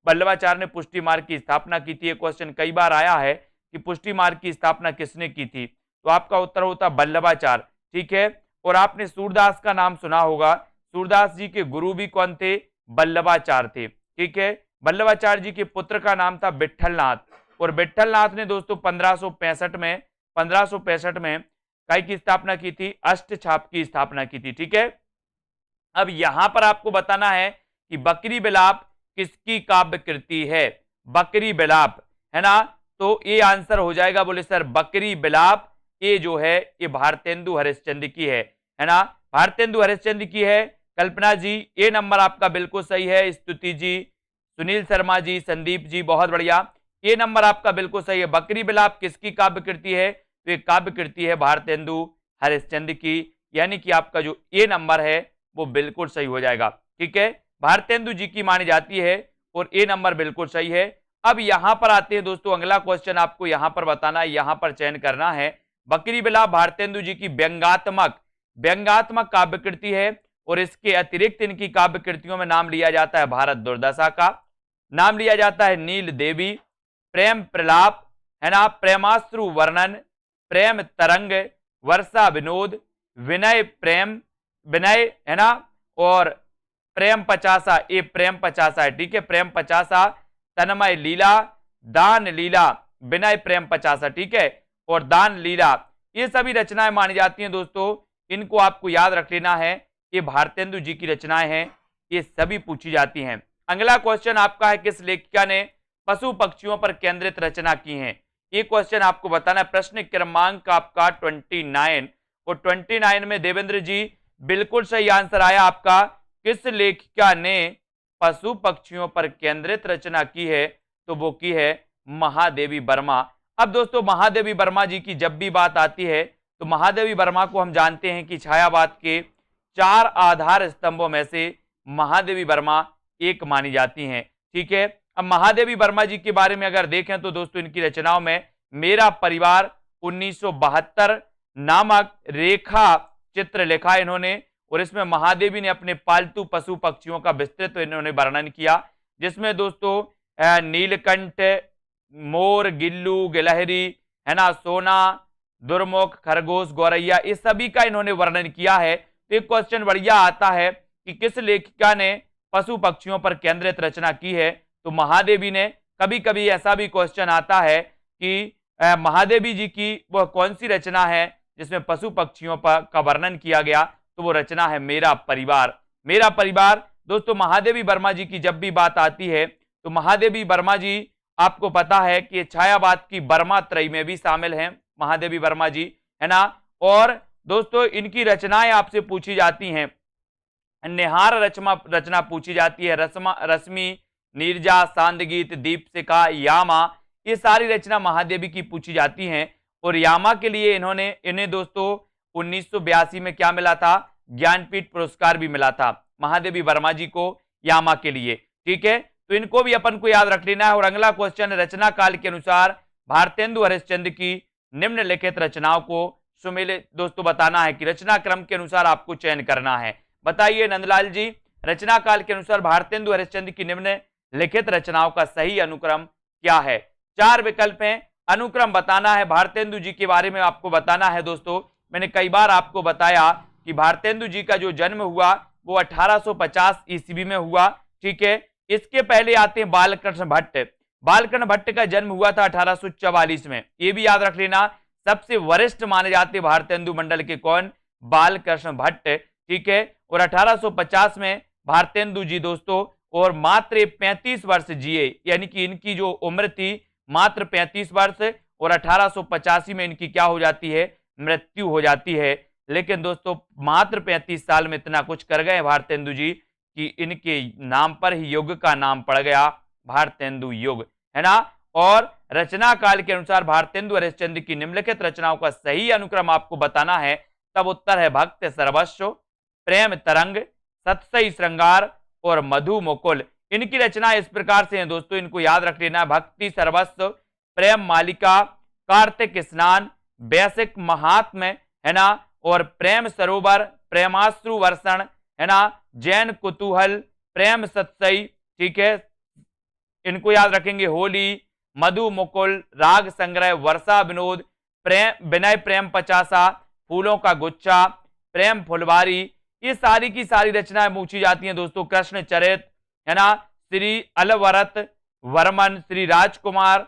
बल्लभाचार्य ने पुष्टि मार्ग की स्थापना की थी। ये क्वेश्चन कई बार आया है कि पुष्टि मार्ग की स्थापना किसने की थी, तो आपका उत्तर होता बल्लभाचार्य। ठीक है। और आपने सूरदास का नाम सुना होगा। सूरदास जी के गुरु भी कौन थे? बल्लभाचार्य थे। ठीक है। बल्लभाचार्य जी के पुत्र का नाम था विट्ठलनाथ, और विट्ठलनाथ ने दोस्तों 1565 में काय की स्थापना की थी? अष्टछाप की स्थापना की थी। ठीक है। अब यहां पर आपको बताना है कि बकरी बिलाप किसकी काव्य कृति है? बकरी बिलाप, है ना, तो ये आंसर हो जाएगा, बोले सर बकरी बिलाप ये जो है ये भारतेंदु हरिश्चंद्र की है ना, भारतेंदु हरिश्चंद्र की है। कल्पना जी, ये नंबर आपका बिल्कुल सही है। स्तुति जी, सुनील शर्मा जी, संदीप जी, बहुत बढ़िया, ये नंबर आपका बिल्कुल सही है। बकरी बिलाप किसकी काव्य कृति है? तो ये काव्य कृति है भारतेंदु हरिश्चंद्र की, यानी कि आपका जो ये नंबर है वो बिल्कुल सही हो जाएगा। ठीक है। भारतेंदु जी की मानी जाती है और ये नंबर बिल्कुल सही है। अब यहां पर आते हैं दोस्तों, अगला क्वेश्चन आपको यहां पर बताना है, यहां पर चयन करना है। बकरी बिलाप भारतेंदु जी की व्यंग्यात्मक काव्य कृति है, और इसके अतिरिक्त इनकी काव्य कृतियों में नाम लिया जाता है भारत दुर्दशा का, नाम लिया जाता है नील देवी, प्रेम प्रलाप, है ना, प्रेमाश्रु वर्णन, प्रेम तरंग, वर्षा विनोद, विनय प्रेम विनय, है ना, और प्रेम पचासा, ये प्रेम पचासा है। ठीक है। प्रेम पचासा, तन्मय लीला, दान लीला, विनय प्रेम पचासा। ठीक है। और दान लीला, ये सभी रचनाएं मानी जाती हैं दोस्तों, इनको आपको याद रख लेना है, ये भारतेंदु जी की रचनाएं हैं, ये सभी पूछी जाती हैं। अगला क्वेश्चन आपका है, किस लेखिका ने पशु पक्षियों पर केंद्रित रचना की है? ये क्वेश्चन आपको बताना है। प्रश्न क्रमांक आपका 29, और 29 में देवेंद्र जी बिल्कुल सही आंसर आया आपका। किस लेखिका ने पशु पक्षियों पर केंद्रित रचना की है? तो वो की है महादेवी वर्मा। अब दोस्तों महादेवी वर्मा जी की जब भी बात आती है तो महादेवी वर्मा को हम जानते हैं कि छायावाद के 4 आधार स्तंभों में से महादेवी वर्मा एक मानी जाती हैं। ठीक है। अब महादेवी वर्मा जी के बारे में अगर देखें तो दोस्तों इनकी रचनाओं में मेरा परिवार 1972 नामक रेखा चित्र लिखा इन्होंने, और इसमें महादेवी ने अपने पालतू पशु पक्षियों का विस्तृत इन्होंने वर्णन किया, जिसमें दोस्तों नीलकंठ, मोर, गिल्लू, गिलहरी, है ना, सोना, दुर्मुख, खरगोश, गौरैया, इस सभी का इन्होंने वर्णन किया है। तो एक क्वेश्चन बढ़िया आता है कि किस लेखिका ने पशु पक्षियों पर केंद्रित रचना की है? तो महादेवी ने। कभी कभी ऐसा भी क्वेश्चन आता है कि महादेवी जी की वह कौन सी रचना है जिसमें पशु पक्षियों पर का वर्णन किया गया? तो वो रचना है मेरा परिवार। मेरा परिवार दोस्तों महादेवी वर्मा जी की जब भी बात आती है तो महादेवी वर्मा जी आपको पता है कि छायावाद की वर्मा त्रयी में भी शामिल हैं महादेवी वर्मा जी, है ना। और दोस्तों इनकी रचनाएं आपसे पूछी जाती हैं। निहार रचना पूछी जाती है, रश्मि, नीरजा, सांदगीत, दीपशिखा, यामा, ये सारी रचना महादेवी की पूछी जाती हैं। और यामा के लिए इन्हें दोस्तों 1982 में क्या मिला था, ज्ञानपीठ पुरस्कार भी मिला था महादेवी वर्मा जी को यामा के लिए। ठीक है, तो इनको भी अपन को याद रख लेना है। और अगला क्वेश्चन, रचना काल के अनुसार भारतेंदु हरिश्चंद्र की निम्नलिखित रचनाओं को सुमेलित दोस्तों बताना है कि रचना क्रम के अनुसार आपको चयन करना है। बताइए नंदलाल जी, रचना काल के अनुसार भारतेंदु हरिश्चंद्र की निम्नलिखित रचनाओं का सही अनुक्रम क्या है? 4 विकल्प हैं, अनुक्रम बताना है। भारतेंदु जी के बारे में आपको बताना है दोस्तों। मैंने कई बार आपको बताया कि भारतेंदु जी का जो जन्म हुआ वो 1850 ईस्वी में हुआ। ठीक है, इसके पहले आते हैं बालकृष्ण भट्ट। बालकृष्ण भट्ट का जन्म हुआ था 1844 में, ये भी याद रख लेना। सबसे वरिष्ठ माने जाते भारतेंदु मंडल के कौन? बालकृष्ण भट्ट। ठीक है, और 1850 में भारतेंदु जी दोस्तों और मात्र 35 वर्ष जिए, यानी कि इनकी जो उम्र थी मात्र 35 वर्ष, और 1885 में इनकी क्या हो जाती है? मृत्यु हो जाती है। लेकिन दोस्तों मात्र 35 साल में इतना कुछ कर गए भारतेंदु जी कि इनके नाम पर ही युग का नाम पड़ गया भारतेंदु युग, है ना। और रचना काल के अनुसार भारतेंदु हरिश्चंद्र की निम्नलिखित रचनाओं का सही अनुक्रम आपको बताना है। तब उत्तर है भक्त सर्वस्व, प्रेम तरंग, सतसई श्रृंगार और मधु मुकुल। इनकी रचना इस प्रकार से हैं दोस्तों, इनको याद रख लेना। भक्ति सर्वस्व, प्रेम मालिका, कार्तिक स्नान, वैसिक महात्म्य, है ना, और प्रेम सरोवर, प्रेमाश्रु वर्षण, है ना, जैन कुतूहल, प्रेम सतसई। ठीक है, इनको याद रखेंगे। होली, मधु मुकुल, राग संग्रह, वर्षा विनोद, प्रेम विनय, प्रेम पचासा, फूलों का गुच्छा, प्रेम फुलवारी, ये सारी की सारी रचनाएं पूछी जाती हैं दोस्तों। कृष्ण चरित, है ना, श्री अलवरत वर्मन, श्री राजकुमार,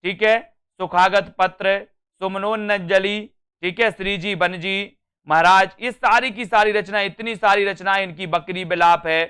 ठीक है, सुखागत पत्र, सुमनोन्नजली, ठीक है, श्रीजी बनजी महाराज, ये सारी की सारी रचनाएं, इतनी सारी रचनाएं इनकी। बकरी बिलाप है,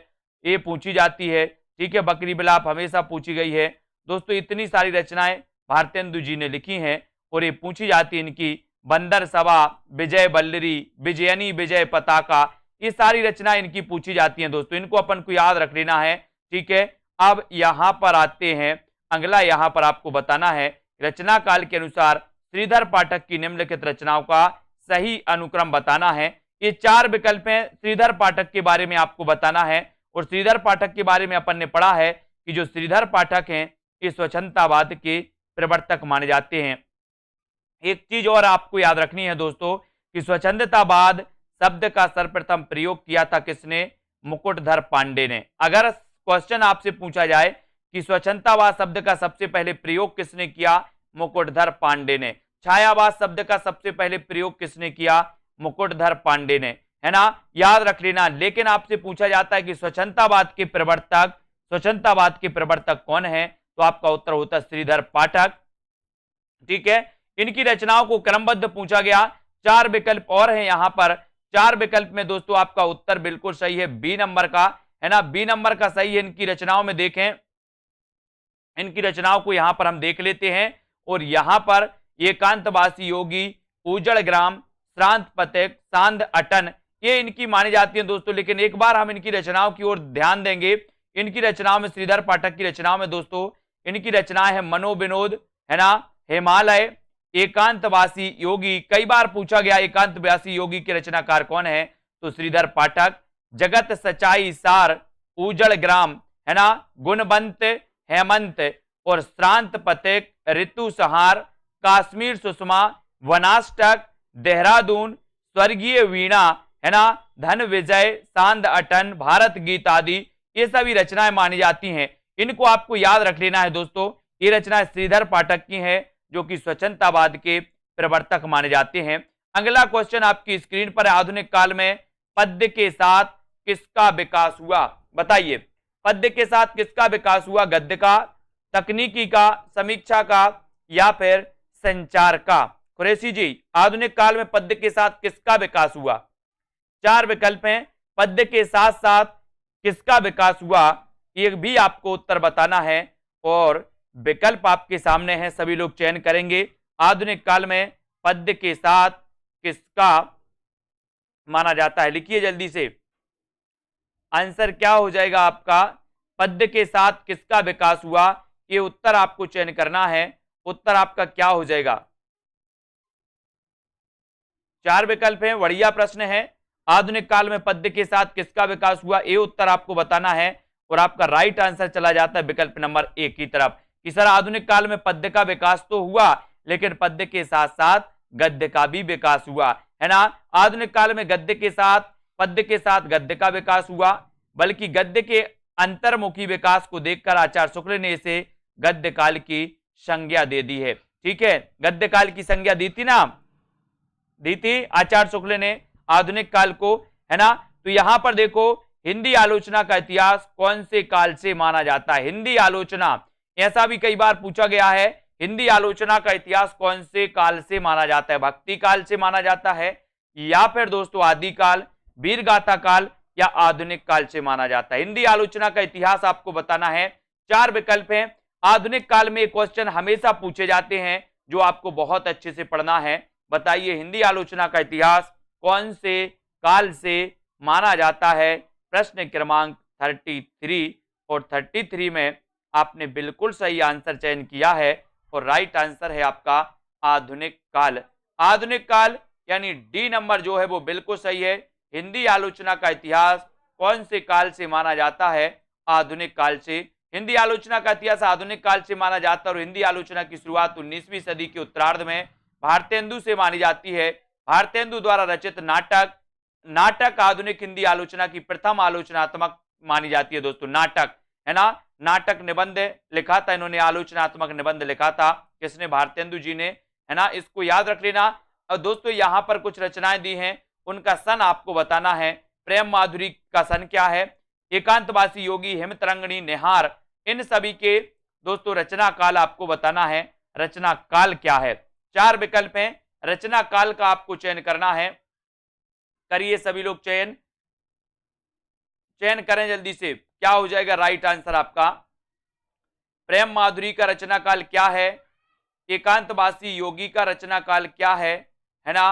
ये पूछी जाती है। ठीक है, बकरी बिलाप हमेशा पूछी गई है दोस्तों। इतनी सारी रचनाएं भारतेंदु जी ने लिखी हैं और ये पूछी जाती है इनकी। बंदर सभा, विजय बल्लरी, विजयनी विजय पताका, ये सारी रचनाएं इनकी पूछी जाती हैं दोस्तों। इनको अपन को याद रख लेना है। ठीक है, अब यहां पर आते हैं, अगला यहां पर आपको बताना है रचना काल के अनुसार श्रीधर पाठक की निम्नलिखित रचनाओं का सही अनुक्रम बताना है। ये 4 विकल्प हैं, श्रीधर पाठक के बारे में आपको बताना है। और श्रीधर पाठक के बारे में अपन ने पढ़ा है कि जो श्रीधर पाठक हैं ये स्वच्छंदतावाद के प्रवर्तक माने जाते हैं। एक चीज और आपको याद रखनी है दोस्तों कि स्वच्छंदतावाद शब्द का सर्वप्रथम प्रयोग किया था किसने? मुकुटधर पांडे ने। अगर क्वेश्चन आपसे पूछा जाए कि स्वच्छंदतावाद शब्द का सबसे पहले प्रयोग किसने किया? मुकुटधर पांडे ने। छायावाद शब्द का सबसे पहले प्रयोग किसने किया? मुकुटधर पांडे ने, है ना, याद रख लेना। लेकिन आपसे पूछा जाता है कि स्वच्छंदतावाद के प्रवर्तक कौन है? तो आपका उत्तर होता है श्रीधर पाठक। ठीक है, इनकी रचनाओं को क्रमबद्ध पूछा गया। 4 विकल्प और हैं यहां पर। 4 विकल्प में दोस्तों आपका उत्तर बिल्कुल सही है, बी नंबर का, है ना, बी नंबर का सही है। इनकी रचनाओं में देखें, इनकी रचनाओं को यहां पर हम देख लेते हैं। और यहां पर एकांतवासी योगी, उजड़ ग्राम, श्रांत पथिक, सांध अटन, ये इनकी मानी जाती है दोस्तों। लेकिन एक बार हम इनकी रचनाओं की ओर ध्यान देंगे। इनकी रचनाओं में, श्रीधर पाठक की रचनाओं में दोस्तों, इनकी रचनाएं है मनोविनोद, है ना, हिमालय, एकांतवासी योगी। कई बार पूछा गया एकांतवासी योगी के रचनाकार कौन है? तो श्रीधर पाठक। जगत सच्चाई सार, उजड़ ग्राम, है ना, गुणवंत, हेमंत, और श्रांत पथिक, ऋतु संहार, काश्मीर सुषमा, वनाष्टक, देहरादून, स्वर्गीय वीणा, है ना, धन विजय, सांध अटन, भारत गीत आदि, ये सभी रचनाएं मानी जाती हैं। इनको आपको याद रख लेना है दोस्तों। ये रचनाएं श्रीधर पाठक की हैं जो कि स्वच्छंदतावाद के प्रवर्तक माने जाते हैं। अगला क्वेश्चन आपकी स्क्रीन पर, आधुनिक काल में पद्य के साथ किसका विकास हुआ? बताइए, पद्य के साथ किसका विकास हुआ? गद्य का, तकनीकी का, समीक्षा का, या फिर संचार का? कुरैशी जी, आधुनिक काल में पद्य के साथ किसका विकास हुआ? 4 विकल्प हैं, पद्य के साथ साथ किसका विकास हुआ, ये भी आपको उत्तर बताना है। और विकल्प आपके सामने हैं, सभी लोग चयन करेंगे। आधुनिक काल में पद्य के साथ किसका माना जाता है? लिखिए जल्दी से, आंसर क्या हो जाएगा आपका? पद्य के साथ किसका विकास हुआ? ये उत्तर आपको चयन करना है। उत्तर आपका क्या हो जाएगा? 4 विकल्प हैं, बढ़िया प्रश्न है। आधुनिक काल में पद्य के साथ किसका विकास हुआ, ये उत्तर आपको बताना है। और आपका राइट आंसर चला जाता है विकल्प नंबर ए की तरफ कि सर आधुनिक काल में पद्य का विकास तो हुआ, लेकिन पद्य के साथ साथ गद्य का भी विकास हुआ, है ना। आधुनिक काल में गद्य के साथ, पद्य के साथ गद्य का विकास हुआ, बल्कि गद्य के अंतर्मुखी विकास को देखकर आचार्य शुक्ल ने इसे गद्य काल की संज्ञा दे दी है। ठीक है, गद्य काल की संज्ञा दी थी ना, दी थी आचार्य शुक्ल ने आधुनिक काल को, है ना। तो यहां पर देखो, हिंदी आलोचना का इतिहास कौन से काल से माना जाता है? हिंदी आलोचना, ऐसा भी कई बार पूछा गया है, हिंदी आलोचना का इतिहास कौन से काल से माना जाता है? भक्ति काल से माना जाता है, या फिर दोस्तों आदिकाल, वीरगाथा काल, या आधुनिक काल से माना जाता है? हिंदी आलोचना का इतिहास आपको बताना है। 4 विकल्प हैं। आधुनिक काल में क्वेश्चन हमेशा पूछे जाते हैं, जो आपको बहुत अच्छे से पढ़ना है। बताइए, हिंदी आलोचना का इतिहास कौन से काल से माना जाता है? प्रश्न क्रमांक 33 और 33 में आपने बिल्कुल सही आंसर चयन किया है, और राइट आंसर है आपका आधुनिक काल। आधुनिक काल यानी डी नंबर जो है वो बिल्कुल सही है। हिंदी आलोचना का इतिहास कौन से काल से माना जाता है? आधुनिक काल से। हिंदी आलोचना का इतिहास आधुनिक काल से माना जाता है, और हिंदी आलोचना की शुरुआत 19वीं सदी के उत्तरार्ध में भारतेंदु से मानी जाती है। भारतेंदु द्वारा रचित नाटक आधुनिक हिंदी आलोचना की प्रथम आलोचनात्मक मानी जाती है दोस्तों। नाटक, है ना, नाटक निबंध लिखा था इन्होंने, आलोचनात्मक निबंध लिखा था, किसने? भारतेंदु जी ने, है ना। इसको याद रख लेना। और दोस्तों यहां पर कुछ रचनाएं दी हैं, उनका सन आपको बताना है। प्रेम माधुरी का सन क्या है? एकांतवासी योगी, हिमतरंगिणी, निहार, इन सभी के दोस्तों रचना काल आपको बताना है। रचना काल क्या है? 4 विकल्प हैं, रचना काल का आपको चयन करना है। करिए सभी लोग चयन करें जल्दी से, क्या हो जाएगा राइट आंसर आपका? प्रेम माधुरी का रचना काल क्या है? एकांतवासी योगी का रचना काल क्या है ना।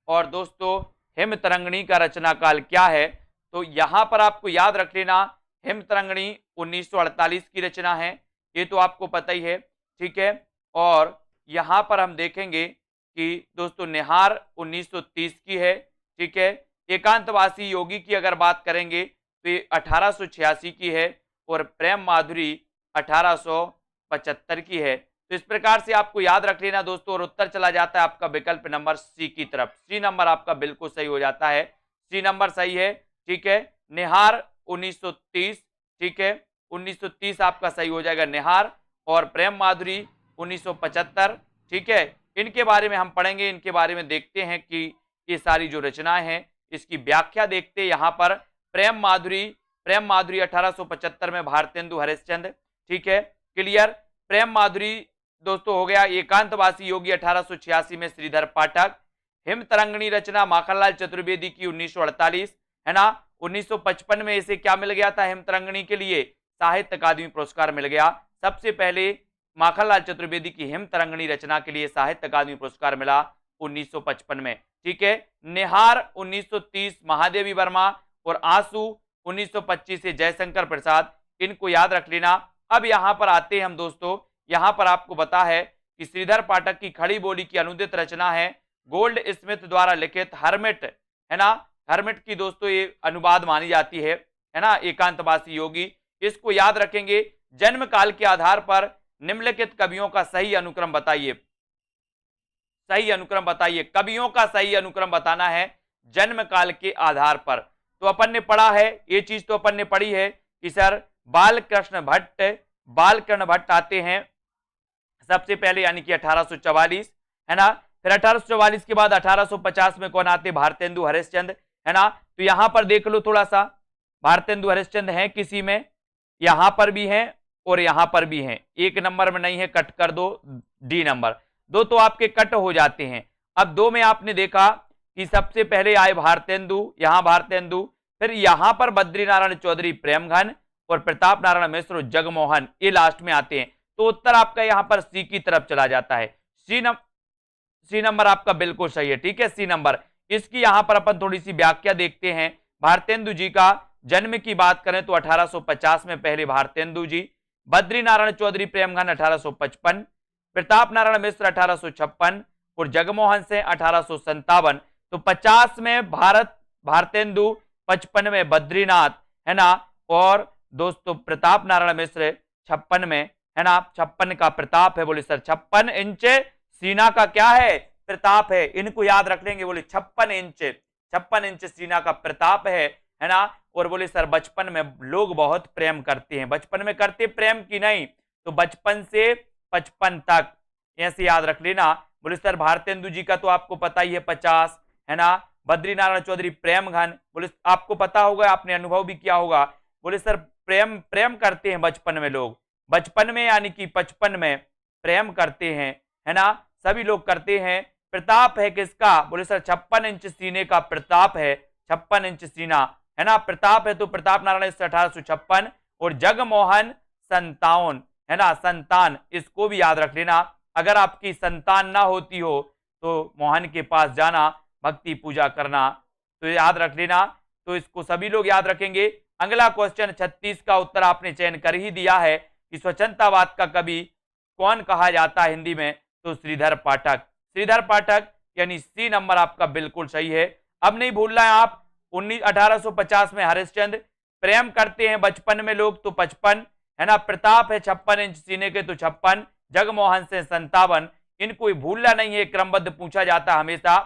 और दोस्तों हिमतरंगिणी का रचना काल क्या है? तो यहां पर आपको याद रख लेना, हिमतरंगिणी 1948 की रचना है, ये तो आपको पता ही है। ठीक है, और यहां पर हम देखेंगे कि दोस्तों निहार 1930 की है। ठीक है, एकांतवासी योगी की अगर बात करेंगे तो ये 1886 की है, और प्रेम माधुरी 1875 की है। तो इस प्रकार से आपको याद रख लेना दोस्तों, और उत्तर चला जाता है आपका विकल्प नंबर सी की तरफ। सी नंबर आपका बिल्कुल सही हो जाता है, सी नंबर सही है। ठीक है, निहार 1930, ठीक है, 1930 आपका सही हो जाएगा निहार, और प्रेम माधुरी 1975। ठीक है, इनके बारे में हम पढ़ेंगे, इनके बारे में देखते हैं कि ये सारी जो रचनाएं हैं इसकी व्याख्या देखते हैं। यहां पर प्रेम माधुरी 1875 में भारतेंदु हरिश्चंद्र। ठीक है, क्लियर। प्रेम माधुरी दोस्तों हो गया। एकांतवासी योगी 1886 में श्रीधर पाठक। हिमतरंगिणी रचना माखनलाल चतुर्वेदी की 1948, है ना। 1955 में इसे क्या मिल गया था? हिमतरंगिणी के लिए साहित्य अकादमी पुरस्कार मिल गया। सबसे पहले माखनलाल चतुर्वेदी की हिमतरंगिणी रचना के लिए साहित्य अकादमी पुरस्कार मिला 1955 में। ठीक है, निहार 1930 महादेवी वर्मा, और आंसू 1925 से जयशंकर प्रसाद। इनको याद रख लेना। अब यहां पर आते हैं हम दोस्तों, यहां पर आपको बता है कि श्रीधर पाठक की खड़ी बोली की अनुदित रचना है गोल्ड स्मिथ द्वारा लिखित हर्मिट, है ना। हर्मिट की दोस्तों ये अनुवाद मानी जाती है ना, एकांतवासी योगी। इसको याद रखेंगे। जन्म काल के आधार पर निम्नलिखित कवियों का सही अनुक्रम बताइए। सही अनुक्रम बताइए, कवियों का सही अनुक्रम बताना है जन्म काल के आधार पर। तो अपन ने पढ़ा है, ये चीज तो अपन ने पढ़ी है कि सर बालकृष्ण भट्ट आते हैं सबसे पहले, यानी कि 1844, है ना। फिर 1844 के बाद 1850 में कौन आते? भारतेंदु हरिश्चंद्र, है ना। तो यहां पर देख लो थोड़ा सा, भारतेंदु हरिश्चंद्र है किसी में, यहां पर भी है और यहां पर भी है। एक नंबर में नहीं है, कट कर दो, डी नंबर। दो तो आपके कट हो जाते हैं। अब दो में आपने देखा कि सबसे पहले आए भारतेंदु, यहां भारतेंदु, फिर यहां पर बद्रीनारायण चौधरी प्रेमघन, और प्रताप नारायण मिश्र जगमोहन, ये लास्ट में आते हैं। तो उत्तर आपका यहां पर सी की तरफ चला जाता है। सी नंबर आपका बिल्कुल सही है। ठीक है, सी नंबर। इसकी यहां पर अपन थोड़ी सी व्याख्या देखते हैं। भारतेंदु जी का जन्म की बात करें तो 1850 में पहले भारतेंदु जी, बद्री नारायण चौधरी प्रेमघन 1855, प्रताप नारायण मिश्र 1856 और जगमोहन सिंह 1857। तो 50 में भारतेंदु, 55 में बद्रीनाथ, है ना, और दोस्तों प्रताप नारायण मिश्र 56 में, है ना, 56 का प्रताप है। बोले सर 56 इंच सीना का क्या है? प्रताप है। इनको याद रख लेंगे। बोले 56 इंच सीना का प्रताप है ना। और बोले सर बचपन में लोग बहुत प्रेम करते हैं। बचपन में करते प्रेम की नहीं, तो बचपन से 55 तक ऐसे याद रख लेना। बोले सर भारतेंदु जी का तो आपको पता ही है 50, है ना। बद्री नारायण चौधरी प्रेमघन, बोले आपको पता होगा, आपने अनुभव भी किया होगा। बोले सर प्रेम करते हैं बचपन में लोग, बचपन में यानी कि 55 में प्रेम करते हैं, है ना, सभी लोग करते हैं। प्रताप है किसका? बोले सर 56 इंच सीने का प्रताप है, 56 इंच सीना, है ना, प्रताप है। तो प्रताप नारायण 1856 और जगमोहन 57, है ना, संतान, इसको भी याद रख लेना। अगर आपकी संतान ना होती हो तो मोहन के पास जाना, भक्ति पूजा करना, तो याद रख लेना। तो इसको सभी लोग याद रखेंगे। अगला क्वेश्चन 36 का उत्तर आपने चयन कर ही दिया है कि स्वतंत्रतावाद का कवि कौन कहा जाता है हिंदी में? तो श्रीधर पाठक। श्रीधर पाठक यानी सी नंबर आपका बिल्कुल सही है। अब नहीं भूलना है आप 1850 में हरिश्चंद्र, प्रेम करते हैं बचपन में लोग तो 55, है ना, प्रताप है 56 इंच सीने के तो 56, जगमोहन से 57, इनको भूलना नहीं है, क्रमबद्ध पूछा जाता हमेशा,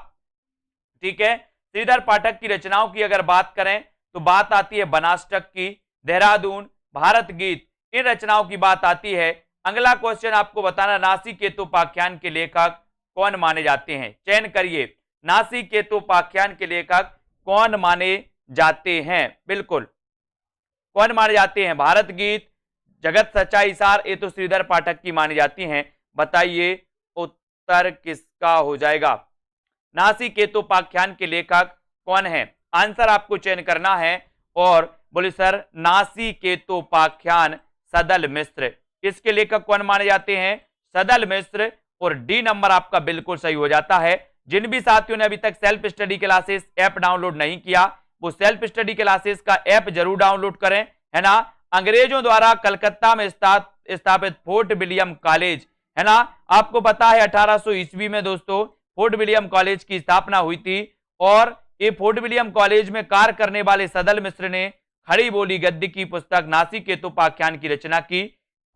ठीक है। श्रीधर पाठक की रचनाओं की अगर बात करें तो बात आती है बनासटक की, देहरादून, भारत गीत, इन रचनाओं की बात आती है। अगला क्वेश्चन आपको बताना, नासिकेतोपाख्यान के लेखक कौन माने जाते हैं? चयन करिए, नासिकेतोपाख्यान के लेखक कौन माने जाते हैं? बिल्कुल कौन माने जाते हैं? भारत गीत, जगत सच्चाई सार, ये तो श्रीधर पाठक की मानी जाती हैं। बताइए उत्तर किसका हो जाएगा? नासिकेतोपाख्यान के लेखक कौन है? आंसर आपको चयन करना है। और बोले सर नासिकेतोपाख्यान सदल मिश्र, इसके लेखक कौन माने जाते हैं? सदल मिश्र। और डी नंबर आपका बिल्कुल सही हो जाता है। जिन भी साथियों ने अभी तक self study classes app download नहीं किया, वो सेल्फ स्टडी क्लासेस का ऐप जरूर डाउनलोड करें, है ना। अंग्रेजों द्वारा कलकत्ता में स्थापित फोर्ट विलियम कॉलेज, है ना, आपको पता है 1800 ईस्वी में दोस्तों फोर्ट विलियम कॉलेज की स्थापना हुई थी। और ये फोर्ट विलियम कॉलेज में कार्य करने वाले सदल मिश्र ने खड़ी बोली गद्य की पुस्तक नासिकेतोपाख्यान की रचना की।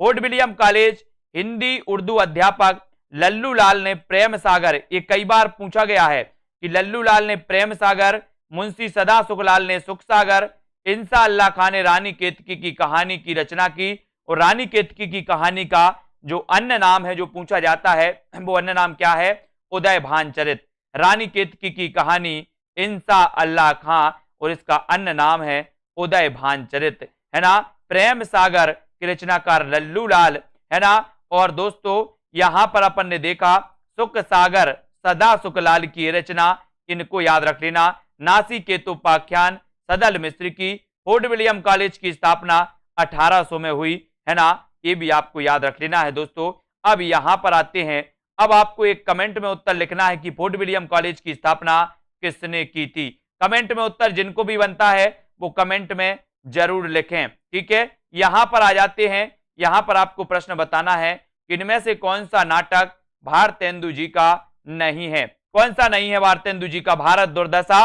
Fort William college Hindi Urdu अध्यापक लल्लू लाल ने प्रेम सागर, ये कई बार पूछा गया है कि लल्लू लाल ने प्रेम सागर, मुंशी सदा सुखलाल ने सुख सागर, इंसा अल्लाह खान ने रानी केतकी की कहानी की रचना की। और रानी केतकी की कहानी का जो अन्य नाम है जो पूछा जाता है, वो अन्य नाम क्या है? उदय भानचरित। रानी केतकी की कहानी इंसा अल्लाह खां और इसका अन्य नाम है उदय भानचरित, है ना। प्रेम सागर की रचनाकार लल्लू लाल, है ना। और दोस्तों यहां पर अपन ने देखा सुख सागर सदा सुखलाल की रचना, इनको याद रख लेना। नासिकेतोपाख्यान सदल मिश्र की, फोर्ट विलियम कॉलेज की स्थापना 1800 में हुई, है ना, ये भी आपको याद रख लेना है दोस्तों। अब यहां पर आते हैं, अब आपको एक कमेंट में उत्तर लिखना है कि फोर्ट विलियम कॉलेज की स्थापना किसने की थी। कमेंट में उत्तर जिनको भी बनता है वो कमेंट में जरूर लिखें, ठीक है। यहां पर आ जाते हैं, यहां पर आपको प्रश्न बताना है कि इनमें से कौन सा नाटक भारतेंदु जी का नहीं है? कौन सा नहीं है भारतेंदु जी का? भारत दुर्दशा,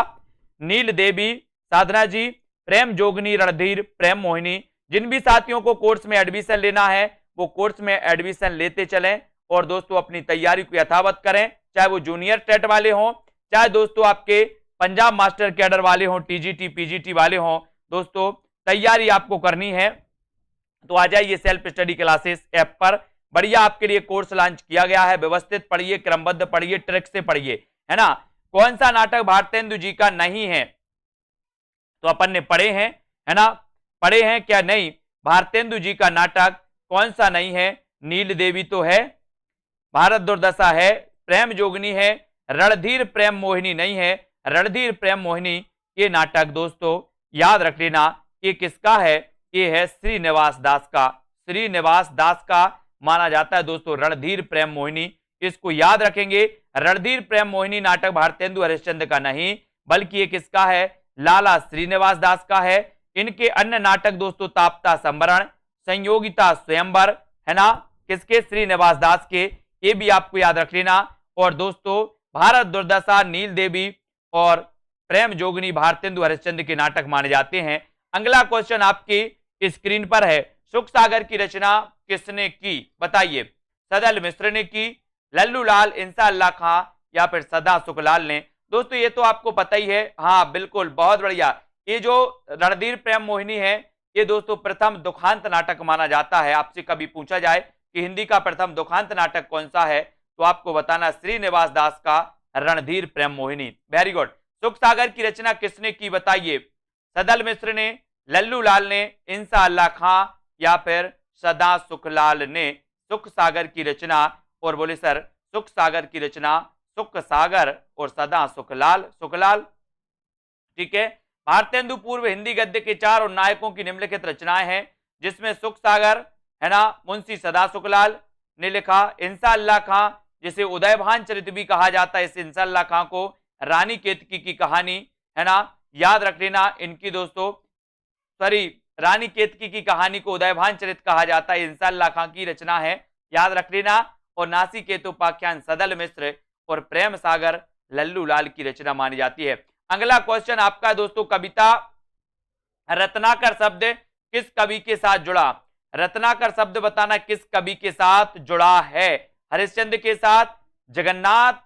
नील देवी, साधना जी, प्रेम जोगनी, रणधीर, प्रेम मोहिनी। जिन भी साथियों को कोर्स में एडमिशन लेना है वो कोर्स में एडमिशन लेते चलें और दोस्तों अपनी तैयारी को यथावत करें, चाहे वो जूनियर टेट वाले हों, चाहे दोस्तों आपके पंजाब मास्टर कैडर वाले हों, टीजीटी पीजीटी वाले हों, दोस्तों तैयारी आपको करनी है तो आ जाइए सेल्फ स्टडी क्लासेस ऐप पर। बढ़िया आपके लिए कोर्स लॉन्च किया गया है, व्यवस्थित पढ़िए, क्रमबद्ध पढ़िए, ट्रिक से पढ़िए, है ना। कौन सा नाटक भारतेंदु जी का नहीं है? तो अपन ने पढ़े हैं, है ना, पढ़े हैं क्या? नहीं, भारतेंदु जी का नाटक कौन सा नहीं है? नील देवी तो है, भारत दुर्दशा है, प्रेम जोगनी है, रणधीर प्रेम मोहिनी नहीं है। रणधीर प्रेम मोहिनी ये नाटक दोस्तों याद रख लेना, ये किसका है? ये है श्रीनिवास दास का, श्रीनिवास दास का माना जाता है दोस्तों रणधीर प्रेम मोहिनी। इसको याद रखेंगे। रणधीर प्रेम मोहिनी नाटक भारतेंदु हरिश्चंद्र का नहीं, बल्कि ये किसका है, लाला श्रीनिवास दास का है। इनके अन्य नाटक दोस्तों ताप्ता संवरण, संयोगिता स्वयंवर, है ना, किसके, श्रीनिवास दास के, ये भी आपको याद रख लेना। और दोस्तों भारत दुर्दशा, नील देवी और प्रेम जोगनी भारतेंदु हरिश्चंद्र के नाटक माने जाते हैं। अगला क्वेश्चन आपकी स्क्रीन पर है, सुख सागर की रचना किसने की, बताइए। सदल मिश्र ने की, लल्लू लाल, इंसा अल्लाह खां या फिर सदा सुखलाल ने। दोस्तों ये तो आपको पता ही है, हाँ बिल्कुल, बहुत बढ़िया। ये जो रणधीर प्रेम मोहिनी है, ये दोस्तों प्रथम दुखांत नाटक माना जाता है। आपसे कभी पूछा जाए कि हिंदी का प्रथम दुखांत नाटक कौन सा है, तो आपको बताना श्रीनिवास दास का रणधीर प्रेम मोहिनी। Very good. सुख सागर की रचना किसने की, बताइए। सदल मिश्र ने, लल्लू लाल ने, इंसा अल्लाह खां या फिर सदा सुखलाल ने सुख सागर की रचना। और बोले सर सुख सागर की रचना सुख सागर और सदा सुखलाल, सुखलाल, ठीक है। भारतेंदु पूर्व हिंदी गद्य के 4 और नायकों की निम्नलिखित रचनाएं हैं, जिसमें सुख सागर, है ना, मुंशी सदा सुखलाल ने लिखा। इंसा अल्लाह खां, जिसे उदयभान चरित भी कहा जाता है, इस इंसा अल्लाह खां को रानी केतकी की कहानी, है ना, याद रख लेना। इनकी दोस्तों सॉरी, रानी केतकी की कहानी को उदयभान चरित कहा जाता है, इंसा अल्लाह खां की रचना है, याद रख लेना। और नासी केतुपाख्यान सदल मिश्र और प्रेम सागर लल्लू लाल की रचना मानी जाती है। अगला क्वेश्चन आपका दोस्तों, कविता रत्नाकर शब्द किस कवि के साथ जुड़ा। रत्नाकर शब्द बताना किस कवि के साथ जुड़ा है, हरिश्चंद्र के साथ, जगन्नाथ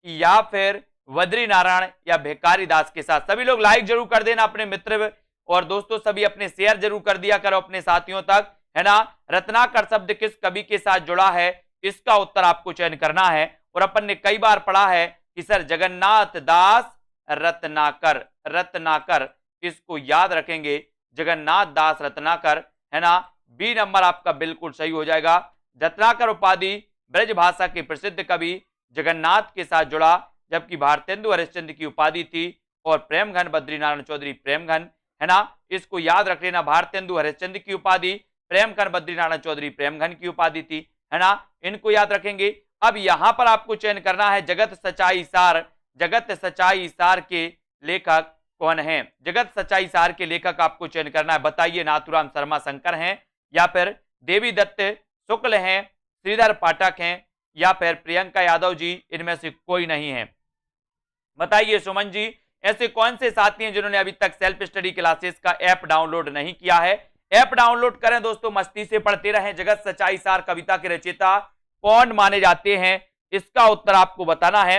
या फिर वद्री नारायण या भिखारी दास के साथ। सभी लोग लाइक जरूर कर देना अपने मित्र, और दोस्तों सभी अपने शेयर जरूर कर दिया करो अपने साथियों तक, है ना। रत्नाकर शब्द किस कवि के साथ जुड़ा है, इसका उत्तर आपको चयन करना है। और अपन ने कई बार पढ़ा है कि सर जगन्नाथ दास रत्नाकर, रत्नाकर, इसको याद रखेंगे, जगन्नाथ दास रत्नाकर, है ना। बी नंबर आपका बिल्कुल सही हो जाएगा। रत्नाकर उपाधि ब्रज भाषा के प्रसिद्ध कवि जगन्नाथ के साथ जुड़ा, जबकि भारतेंदु हरिश्चंद्र की उपाधि थी और प्रेमघन बद्रीनारायण चौधरी प्रेमघन, है ना, इसको याद रख लेना। भारतेंदु हरिश्चंद्र की उपाधि, प्रेमघन बद्रीनारायण चौधरी प्रेमघन की उपाधि थी, है ना, इनको याद रखेंगे। अब यहां पर आपको चयन करना है, जगत सच्चाई सार, जगत सच्चाई सार के लेखक कौन हैं। जगत सच्चाई सार के लेखक आपको चयन करना है, बताइए। नाथुराम शर्मा शंकर हैं या फिर देवी दत्त शुक्ल हैं, श्रीधर पाठक हैं या फिर प्रियंका यादव जी, इनमें से कोई नहीं है, बताइए। सुमन जी, ऐसे कौन से साथी हैं जिन्होंने अभी तक सेल्फ स्टडी क्लासेस का ऐप डाउनलोड नहीं किया है। ऐप डाउनलोड करें दोस्तों, मस्ती से पढ़ते रहें। जगत सच्चाई सार कविता के रचयिता कौन माने जाते हैं, इसका उत्तर आपको बताना है।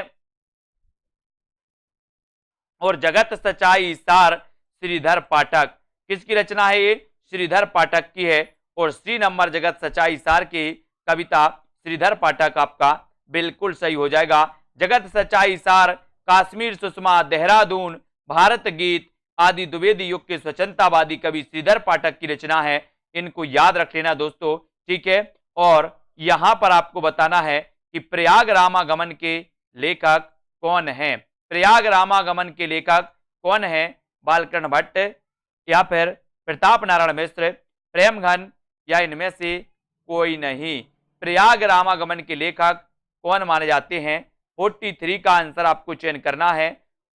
और जगत सच्चाई सार श्रीधर पाठक, किसकी रचना है ये, श्रीधर पाठक की है। और सी नंबर जगत सच्चाई सार की कविता श्रीधर पाठक आपका बिल्कुल सही हो जाएगा। जगत सच्चाई सार काश्मीर सुषमा, देहरादून, भारत गीत आदि द्विवेदी युग के स्वतंत्रतावादी कवि श्रीधर पाठक की रचना है, इनको याद रख लेना दोस्तों, ठीक है। और यहां पर आपको बताना है कि प्रयाग रामागमन के लेखक कौन हैं। प्रयाग रामागमन के लेखक कौन है, बालकृष्ण भट्ट या फिर प्रताप नारायण मिश्र, प्रेमघन या इनमें से कोई नहीं। प्रयाग रामागमन के लेखक कौन माने जाते हैं, 43 का आंसर आपको चयन करना है।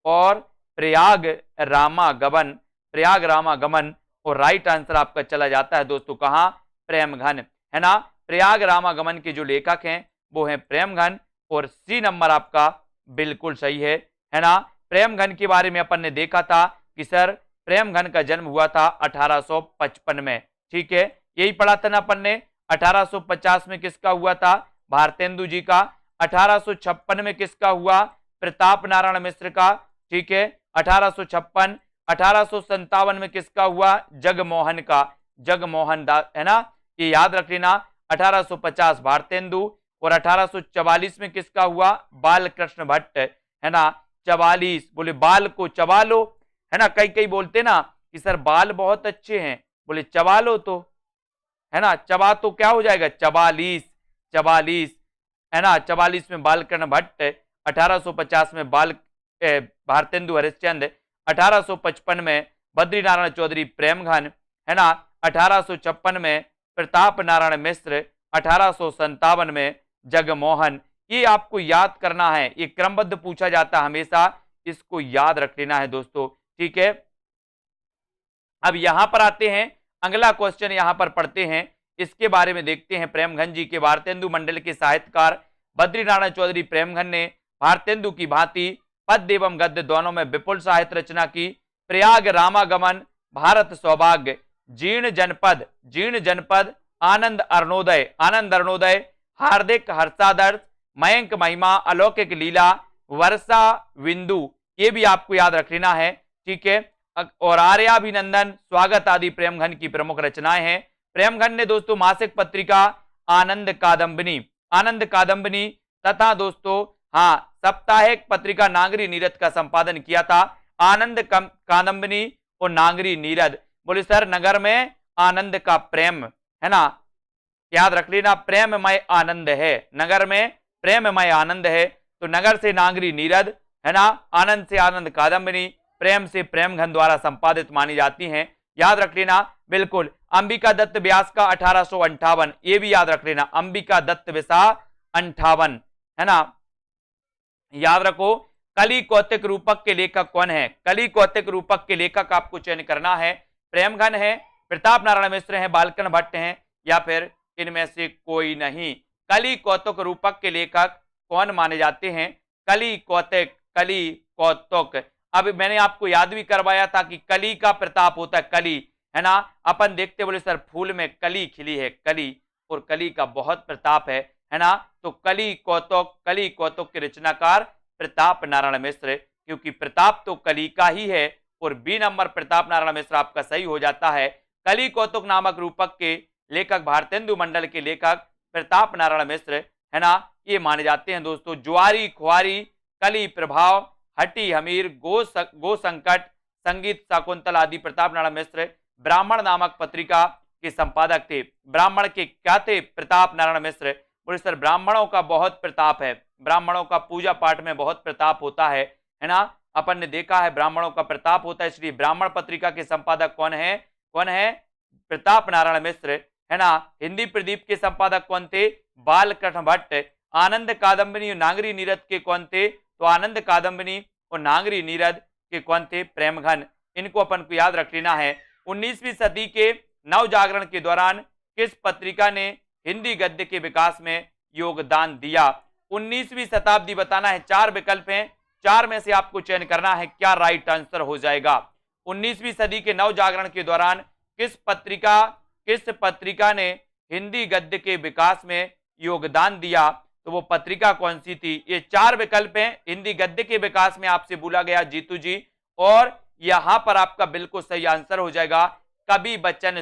और प्रयाग रामागमन, प्रयाग रामागमन, और राइट आंसर आपका चला जाता है दोस्तों कहां, प्रेमघन, है ना। प्रयाग रामागमन के जो लेखक हैं वो हैं प्रेमघन, और सी नंबर आपका बिल्कुल सही है ना। प्रेमघन के बारे में अपन ने देखा था कि सर प्रेमघन का जन्म हुआ था 1855 में, ठीक है, यही पढ़ा था ना अपन ने। 1850 में किसका हुआ था, भारतेंदु जी का। 1856 में किसका हुआ, प्रताप नारायण मिश्र का, ठीक है, 1856। 1857 में किसका हुआ, जगमोहन का, जगमोहन दास, है ना, ये याद रख लेना। 1850 भारतेंदु, और 1844 में किसका हुआ, बालकृष्ण भट्ट, है ना। 44, बोले बाल को चबा लो, है ना, कई कई बोलते ना कि सर बाल बहुत अच्छे हैं, बोले चबा लो तो, है ना, चबा तो क्या हो जाएगा, 44, 44, है ना। 44 में बालकृष्ण भट्ट, 1850 में भारतेंदु हरिश्चंद्र, 1855 में बद्रीनारायण चौधरी प्रेमघन, है ना। 1856 में प्रताप नारायण मिश्र, 1857 में जगमोहन। ये आपको याद करना है, ये क्रमबद्ध पूछा जाता है हमेशा, इसको याद रख लेना है दोस्तों, ठीक है। अब यहां पर आते हैं, अगला क्वेश्चन यहां पर पढ़ते हैं, इसके बारे में देखते हैं प्रेमघन जी के। भारतेंदु मंडल के साहित्यकार बद्रीनारायण चौधरी प्रेमघन ने भारतेंदु की भांति पद्य एवं गद्य दोनों में विपुल साहित्य रचना की। प्रयाग रामागमन, भारत सौभाग्य, जीर्ण जनपद, आनंद अरुणोदय, हार्दिक हर्षादर्श, मयंक महिमा, अलौकिक लीला, वर्षा बिंदु, ये भी आपको याद रख लेना है, ठीक है। और आर्याभिनंदन, स्वागत आदि प्रेमघन की प्रमुख रचनाएं हैं। प्रेमघन ने दोस्तों मासिक पत्रिका आनंद कादम्बिनी तथा दोस्तों हाँ साप्ताहिक पत्रिका नागरी नीरद का संपादन किया था। आनंद कादम्बिनी और नागरी नीरद, बोले सर नगर में आनंद का प्रेम है ना, याद रख लेना, प्रेममय आनंद है, नगर में प्रेममय आनंद है, तो नगर से नागरी नीरद है ना, आनंद से आनंद कादम्बिनी, प्रेम से प्रेमघन द्वारा संपादित मानी जाती हैं, याद रख लेना बिल्कुल। अंबिका दत्त व्यास का 1858, ये भी याद रख लेना, अंबिका दत्त व्यास 58 है ना, याद रखो। कली कौतिक रूपक के लेखक कौन है? कली कौतिक रूपक के लेखक आपको चयन करना है, प्रेमघन है, प्रताप नारायण मिश्र है, बालकन भट्ट हैं, या फिर इनमें से कोई नहीं। कली कौतुक रूपक के लेखक कौन माने जाते हैं? कली कौतुक। अब मैंने आपको याद भी करवाया था कि कली का प्रताप होता है, कली है ना, अपन देखते बोले सर फूल में कली खिली है, कली, और कली का बहुत प्रताप है ना, तो कली कौतुक के रचनाकार प्रताप नारायण मिश्र, क्योंकि प्रताप तो कली का ही है, और बी नंबर प्रताप नारायण मिश्र आपका सही हो जाता है। कली कौतुक नामक रूपक के लेखक भारतेंदु मंडल के लेखक प्रताप नारायण मिश्र है ना, ये माने जाते हैं दोस्तों। जुआरी खुआरी, कली प्रभाव, हटी हमीर, गो संकट, संगीत शाकुंतल आदि प्रताप नारायण मिश्र ब्राह्मण नामक पत्रिका के संपादक थे। ब्राह्मण के क्या थे? प्रताप नारायण मिश्र। बोले सर ब्राह्मणों का बहुत प्रताप है, ब्राह्मणों का पूजा पाठ में बहुत प्रताप होता है ना, अपन ने देखा है ब्राह्मणों का प्रताप होता है, इसलिए ब्राह्मण पत्रिका के संपादक कौन है? प्रताप नारायण मिश्र है ना। हिंदी प्रदीप के संपादक कौन थे? बालकृष्ण भट्ट। आनंद कादम्बिनी और नागरी नीरद के कौन थे? तो आनंद कादम्बिनी और नागरी नीरद के कौन थे? प्रेमघन। इनको अपन को याद रख लेना है। 19वीं सदी के नव जागरण के दौरान किस पत्रिका ने हिंदी गद्य के विकास में योगदान दिया? 19वीं शताब्दी बताना है, 4 विकल्प हैं, 4 में से आपको चयन करना है, क्या राइट आंसर हो जाएगा? 19वीं सदी के नव जागरण के दौरान किस पत्रिका ने हिंदी गद्य के विकास में योगदान दिया? तो वो पत्रिका कौन सी थी? ये 4 विकल्प हैं हिंदी गद्य के विकास में, आपसे बोला गया जीतू जी, और यहां पर आपका बिल्कुल सही आंसर हो जाएगा कवि बच्चन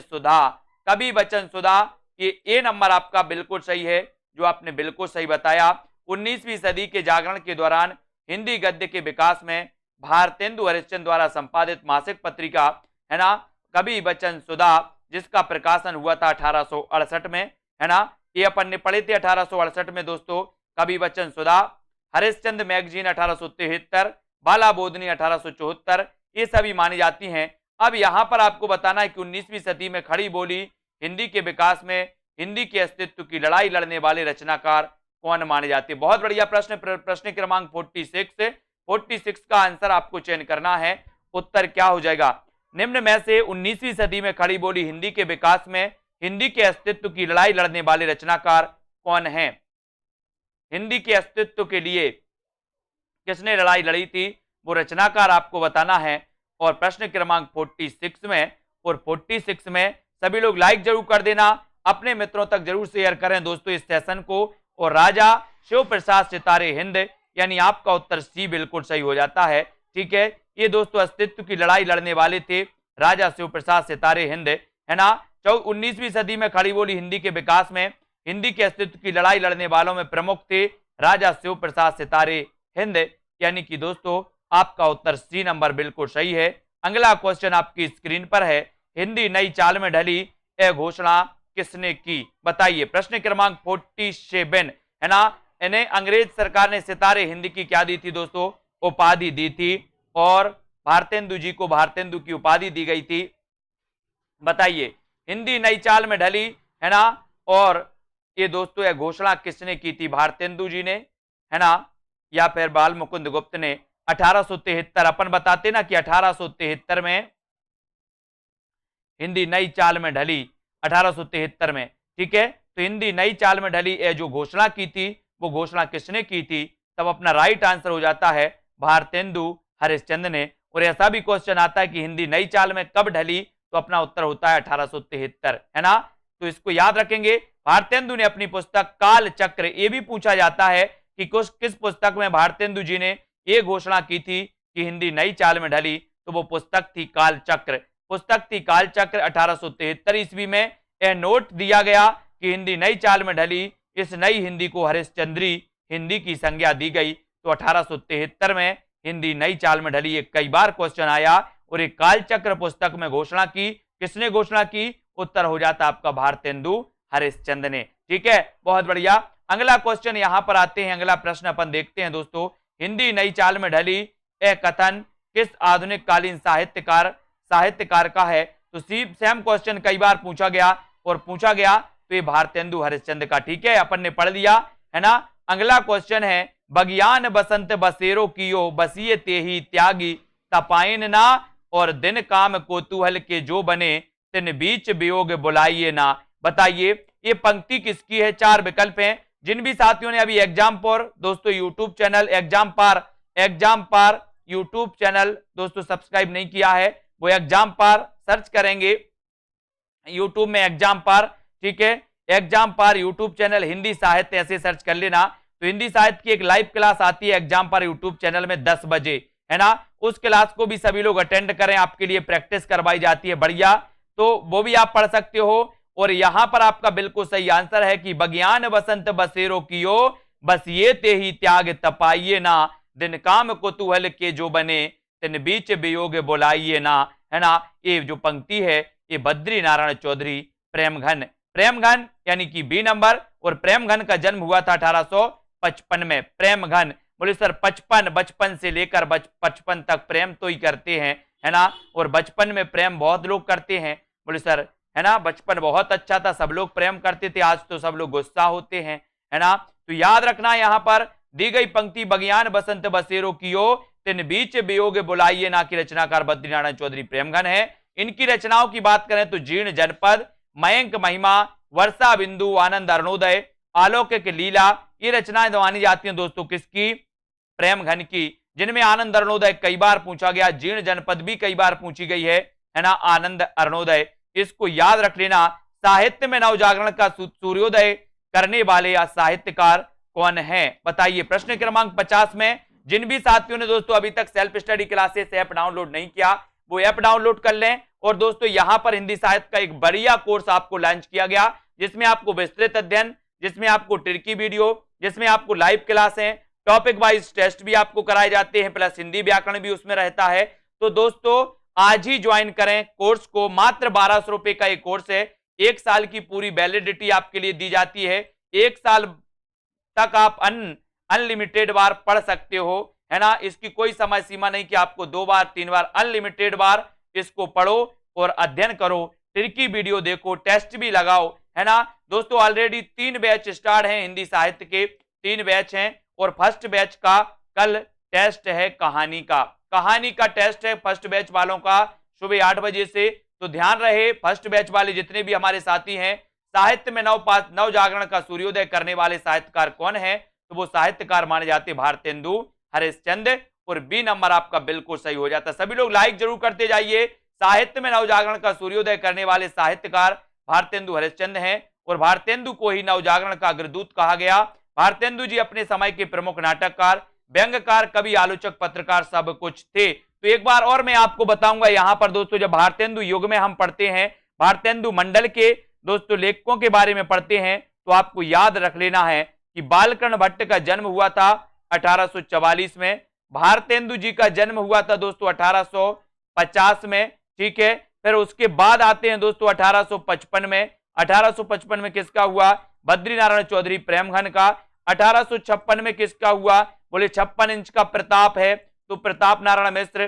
सुधा। ये ए नंबर आपका बिल्कुल सही है, जो आपने बिल्कुल सही बताया। 19वीं सदी के जागरण के दौरान हिंदी गद्य के विकास में भारतेंदु हरिश्चंद्र द्वारा संपादित मासिक पत्रिका है ना, कवि बच्चन सुधा, जिसका प्रकाशन हुआ था 1868 में है ना, ये अपन ने पढ़े थे 1868 में दोस्तों। कवि बच्चन सुधा, हरिश्चंद्र मैगजीन 1873, बाला बोधनी 1874, ये सभी मानी जाती हैं। अब यहां पर आपको बताना है कि 19वीं सदी में खड़ी बोली हिंदी के विकास में हिंदी के अस्तित्व की लड़ाई लड़ने वाले रचनाकार कौन माने जाते हैं? बहुत बढ़िया प्रश्न। प्रश्न क्रमांक 46 का आंसर आपको चयन करना है। उत्तर क्या हो जाएगा? निम्न में से 19वीं सदी में खड़ी बोली हिंदी के विकास में हिंदी के अस्तित्व की लड़ाई लड़ने वाले रचनाकार कौन है? हिंदी के अस्तित्व के लिए किसने लड़ाई लड़ी थी, वो रचनाकार आपको बताना है। और प्रश्न क्रमांक 46 में, और 46 में सभी लोग लाइक जरूर कर देना, अपने मित्रों तक जरूर शेयर करें दोस्तों इस सेशन को। और राजा शिव प्रसाद सितारे हिंद, यानी आपका उत्तर सी बिल्कुल सही हो जाता है, ठीक है। ये दोस्तों अस्तित्व की लड़ाई लड़ने वाले थे राजा शिव प्रसाद सितारे हिंद है ना। 19वीं सदी में खड़ी बोली हिंदी के विकास में हिंदी के अस्तित्व की लड़ाई लड़ने वालों में प्रमुख थे राजा शिव प्रसाद सितारे हिंद, यानी कि दोस्तों आपका उत्तर सी नंबर बिल्कुल सही है। अगला क्वेश्चन आपकी स्क्रीन पर है, हिंदी नई चाल में ढली यह घोषणा किसने की? बताइए। प्रश्न क्रमांक 47 है ना। इन्हें अंग्रेज सरकार ने सितारे हिंदी की क्या दी थी दोस्तों? उपाधि दी थी, और भारतेंदु जी को भारतेंदु की उपाधि दी गई थी। बताइए, हिंदी नई चाल में ढली है ना, और ये दोस्तों यह घोषणा किसने की थी? भारतेंदु जी ने है ना, या फिर बाल मुकुंद गुप्त ने 1873, अपन बताते ना कि 1873 में हिंदी नई चाल में ढली, 1873 में, ठीक है। तो हिंदी नई चाल में ढली ये जो घोषणा की थी, वो घोषणा किसने की थी? तब अपना राइट आंसर हो जाता है भारतेंदु हरिश्चंद्र ने। और ऐसा भी क्वेश्चन आता है कि हिंदी नई चाल में कब ढली, तो अपना उत्तर होता है 1873, है ना। तो इसको याद रखेंगे। भारतेंदु ने अपनी पुस्तक काल चक्र, ये भी पूछा जाता है कि किस पुस्तक में भारतेंदु जी ने ये घोषणा की थी कि हिंदी नई चाल में ढली, तो वो पुस्तक थी काल चक्र। पुस्तक थी काल चक्र 1873 ईस्वी में। यह नोट दिया गया कि हिंदी नई चाल में ढली, इस नई हिंदी को हरिश्चंद्री हिंदी की संज्ञा दी गई। तो 1873 में हिंदी नई चाल में ढली, ये कई बार क्वेश्चन आया। और एक कालचक्र पुस्तक में घोषणा की, किसने घोषणा की? उत्तर हो जाता आपका भारतेंदु हरिश्चंद्र ने, ठीक है। बहुत बढ़िया। अगला क्वेश्चन यहां पर आते हैं, अगला प्रश्न अपन देखते हैं दोस्तों। हिंदी नई चाल में ढली यह कथन किस आधुनिक कालीन साहित्यकार का है? तो सेम क्वेश्चन कई बार पूछा गया तो ये भारतेंदु हरिश्चंद्र का, ठीक है, अपन ने पढ़ लिया, है ना। अगला क्वेश्चन है, बगियान बसंत बसेरो कियो बसिए तेही त्यागी तपाइन ना और दिन काम कोतूहल के जो बने तिन बीच वियोग बुलाइए ना। बताइए ये पंक्ति किसकी है? 4 विकल्प हैं। जिन भी साथियों ने अभी एग्जाम पर दोस्तों यूट्यूब चैनल एग्जाम पार यूट्यूब चैनल दोस्तों सब्सक्राइब नहीं किया है, वो एग्जाम पार सर्च करेंगे यूट्यूब में, एग्जाम पार, ठीक है, एग्जाम पार यूट्यूब चैनल, हिंदी साहित्य ऐसे सर्च कर लेना। तो हिंदी साहित्य की एक लाइव क्लास आती है एग्जाम पार यूट्यूब चैनल में 10 बजे, है ना। उस क्लास को भी सभी लोग अटेंड करें, आपके लिए प्रैक्टिस करवाई जाती है, बढ़िया। तो वो भी आप पढ़ सकते हो। और यहां पर आपका बिल्कुल सही आंसर है कि बगियान बसंत बसेरो कियो बस ये ते ही त्याग तपाइए ना दिन काम कुतूहल के जो बने तिन बीच वियोग बुलाइए ना, है ना। ये जो पंक्ति है ये बद्री नारायण चौधरी प्रेमघन यानी कि बी नंबर। और प्रेमघन का जन्म हुआ था 1855 में। प्रेमघन बोले सर 55, बचपन से लेकर 55 तक प्रेम तो ही करते हैं, है ना। और बचपन में प्रेम बहुत लोग करते हैं, बोले सर, है ना, बचपन बहुत अच्छा था, सब लोग प्रेम करते थे, आज तो सब लोग गुस्सा होते हैं, है ना। तो याद रखना यहां पर दी गई पंक्ति बगियान बसंत बसेरो कियो तिन बीच वियोग बुलाइए ना की रचनाकार बद्रीनारायण चौधरी प्रेमघन है। इनकी रचनाओं की बात करें तो जीर्ण जनपद, मयंक महिमा, वर्षा बिंदु, आनंद अरुणोदय, आलौकिक लीला, ये रचनाएं मानी जाती हैं दोस्तों किसकी? प्रेमघन की। जिनमें आनंद अरुणोदय कई बार पूछा गया, जीर्ण जनपद भी कई बार पूछी गई है ना, आनंद अरुणोदय, इसको याद रख लेना। साहित्य में नवजागरण का सूर्योदय करने वाले या साहित्यकार कौन है? बताइए। प्रश्न क्रमांक 50 में जिन भी साथियों ने दोस्तों अभी तक self study classes app download नहीं किया, वो ऐप डाउनलोड कर लें। और दोस्तों यहां पर हिंदी साहित्य का एक बढ़िया कोर्स आपको लॉन्च किया गया, जिसमें आपको विस्तृत अध्ययन, जिसमें आपको ट्रिकी वीडियो, जिसमें आपको लाइव क्लासें, टॉपिक वाइज टेस्ट भी आपको कराए जाते हैं, प्लस हिंदी व्याकरण भी उसमें रहता है। तो दोस्तों आज ही ज्वाइन करें कोर्स को। मात्र 1200 रुपए का एक कोर्स है, 1 साल की पूरी वैलिडिटी आपके लिए दी जाती है। 1 साल तक आप अनलिमिटेड बार पढ़ सकते हो, है ना। इसकी कोई समय सीमा नहीं कि आपको 2 बार 3 बार, अनलिमिटेड बार इसको पढ़ो और अध्ययन करो, ट्रिकी वीडियो देखो, टेस्ट भी लगाओ, है ना। दोस्तों ऑलरेडी 3 बैच स्टार्ट हैं हिंदी साहित्य के, 3 बैच हैं। और फर्स्ट बैच का कल टेस्ट है कहानी का टेस्ट है फर्स्ट बैच वालों का सुबह 8 बजे से। तो ध्यान रहे फर्स्ट बैच वाले जितने भी हमारे साथी हैं, साहित्य में नव जागरण का सूर्योदय करने वाले साहित्यकार कौन है? तो वो साहित्यकार माने जाते भारतेंदु हरिश्चंद्र। और बी नंबर आपका बिल्कुल सही हो जाता। सभी लोग लाइक जरूर करते जाइए। साहित्य में नवजागरण का सूर्योदय करने वाले साहित्यकार भारतेंदु हरिश्चंद्र हैं। और भारतेंदु को ही नवजागरण का अग्रदूत कहा गया। भारतेंदु जी अपने समय के प्रमुख नाटककार, व्यंग्यकार, कवि, आलोचक, पत्रकार सब कुछ थे। तो एक बार और मैं आपको बताऊंगा यहां पर दोस्तों, जब भारतेंदु युग में हम पढ़ते हैं, भारतेंदु मंडल के दोस्तों लेखकों के बारे में पढ़ते हैं, तो आपको याद रख लेना है कि बालकृष्ण भट्ट का जन्म हुआ था 1844 में। भारतेंदु जी का जन्म हुआ था दोस्तों 1850 में, ठीक है। फिर उसके बाद आते हैं दोस्तों 1855 में। 1855 में किसका हुआ? बद्रीनारायण चौधरी प्रेमघन का। 1856 में किसका हुआ? बोले 56 इंच का प्रताप है, तो प्रताप नारायण मिश्र,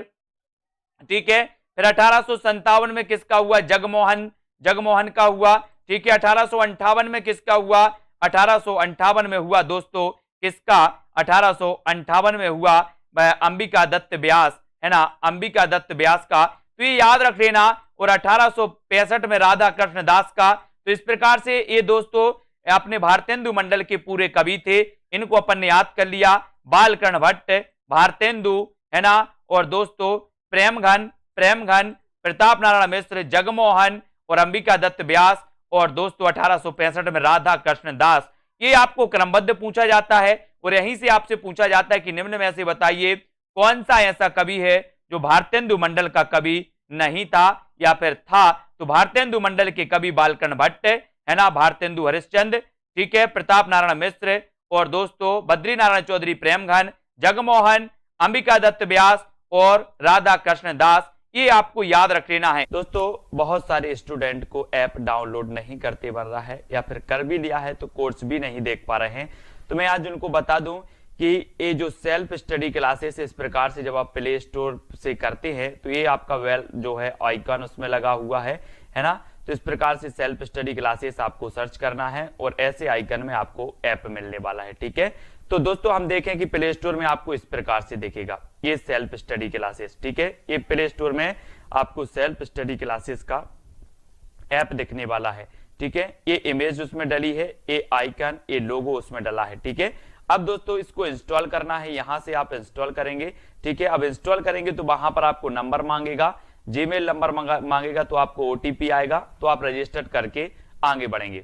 ठीक है। फिर 1857 में किसका हुआ? जगमोहन का हुआ, ठीक है। 1858 में किसका हुआ? 1858 में हुआ दोस्तों किसका? 1858 में हुआ अंबिका दत्त व्यास, है ना, अंबिका दत्त व्यास का, तो ये याद रख लेना। और 1865 में राधा कृष्ण दास का। तो इस प्रकार से ये दोस्तों अपने भारतेंदु मंडल के पूरे कवि थे, इनको अपन ने याद कर लिया। बालकर्ण भट्ट, भारतेंदु, है ना, और दोस्तों प्रेमघन, प्रताप नारायण मिश्र, जगमोहन और अंबिका दत्त व्यास, और दोस्तों 1865 में राधा कृष्ण दास। ये आपको क्रमबद्ध पूछा जाता है और यहीं से आपसे पूछा जाता है कि निम्न में से बताइए कौन सा ऐसा कवि है जो भारतेंदु मंडल का कवि नहीं था या फिर था। तो भारतेंदु मंडल के कवि बालकर्ण भट्ट, है ना, भारतेंदु हरिश्चंद्र, ठीक है, प्रताप नारायण मिश्र, और दोस्तों बद्री नारायण चौधरी प्रेमघन, जगमोहन, अंबिका दत्त व्यास और राधा कृष्ण दास। ये आपको याद रख लेना है। दोस्तों बहुत सारे स्टूडेंट को ऐप डाउनलोड नहीं करते बन रहा है या फिर कर भी लिया है तो कोर्स भी नहीं देख पा रहे हैं। तो मैं आज उनको बता दूं कि ये जो सेल्फ स्टडी क्लासेस इस प्रकार से जब आप प्ले स्टोर से करते हैं तो ये आपका वेल जो है आइकन उसमें लगा हुआ है ना। तो इस प्रकार से सेल्फ स्टडी क्लासेस आपको सर्च करना है और ऐसे आइकन में आपको ऐप मिलने वाला है, ठीक है। तो दोस्तों हम देखें कि प्ले स्टोर में आपको इस प्रकार से दिखेगा ये सेल्फ स्टडी क्लासेस, ठीक है। ये प्ले स्टोर में आपको सेल्फ स्टडी क्लासेस का ऐप दिखने वाला है, ठीक है। ये इमेज उसमें डली है, ये आइकन, ये लोगो उसमें डला है, ठीक है। अब दोस्तों इसको इंस्टॉल करना है, यहां से आप इंस्टॉल करेंगे, ठीक है। अब इंस्टॉल करेंगे तो वहां पर आपको नंबर मांगेगा, जीमेल नंबर मांगेगा, तो आपको ओटीपी आएगा, तो आप रजिस्टर करके आगे बढ़ेंगे।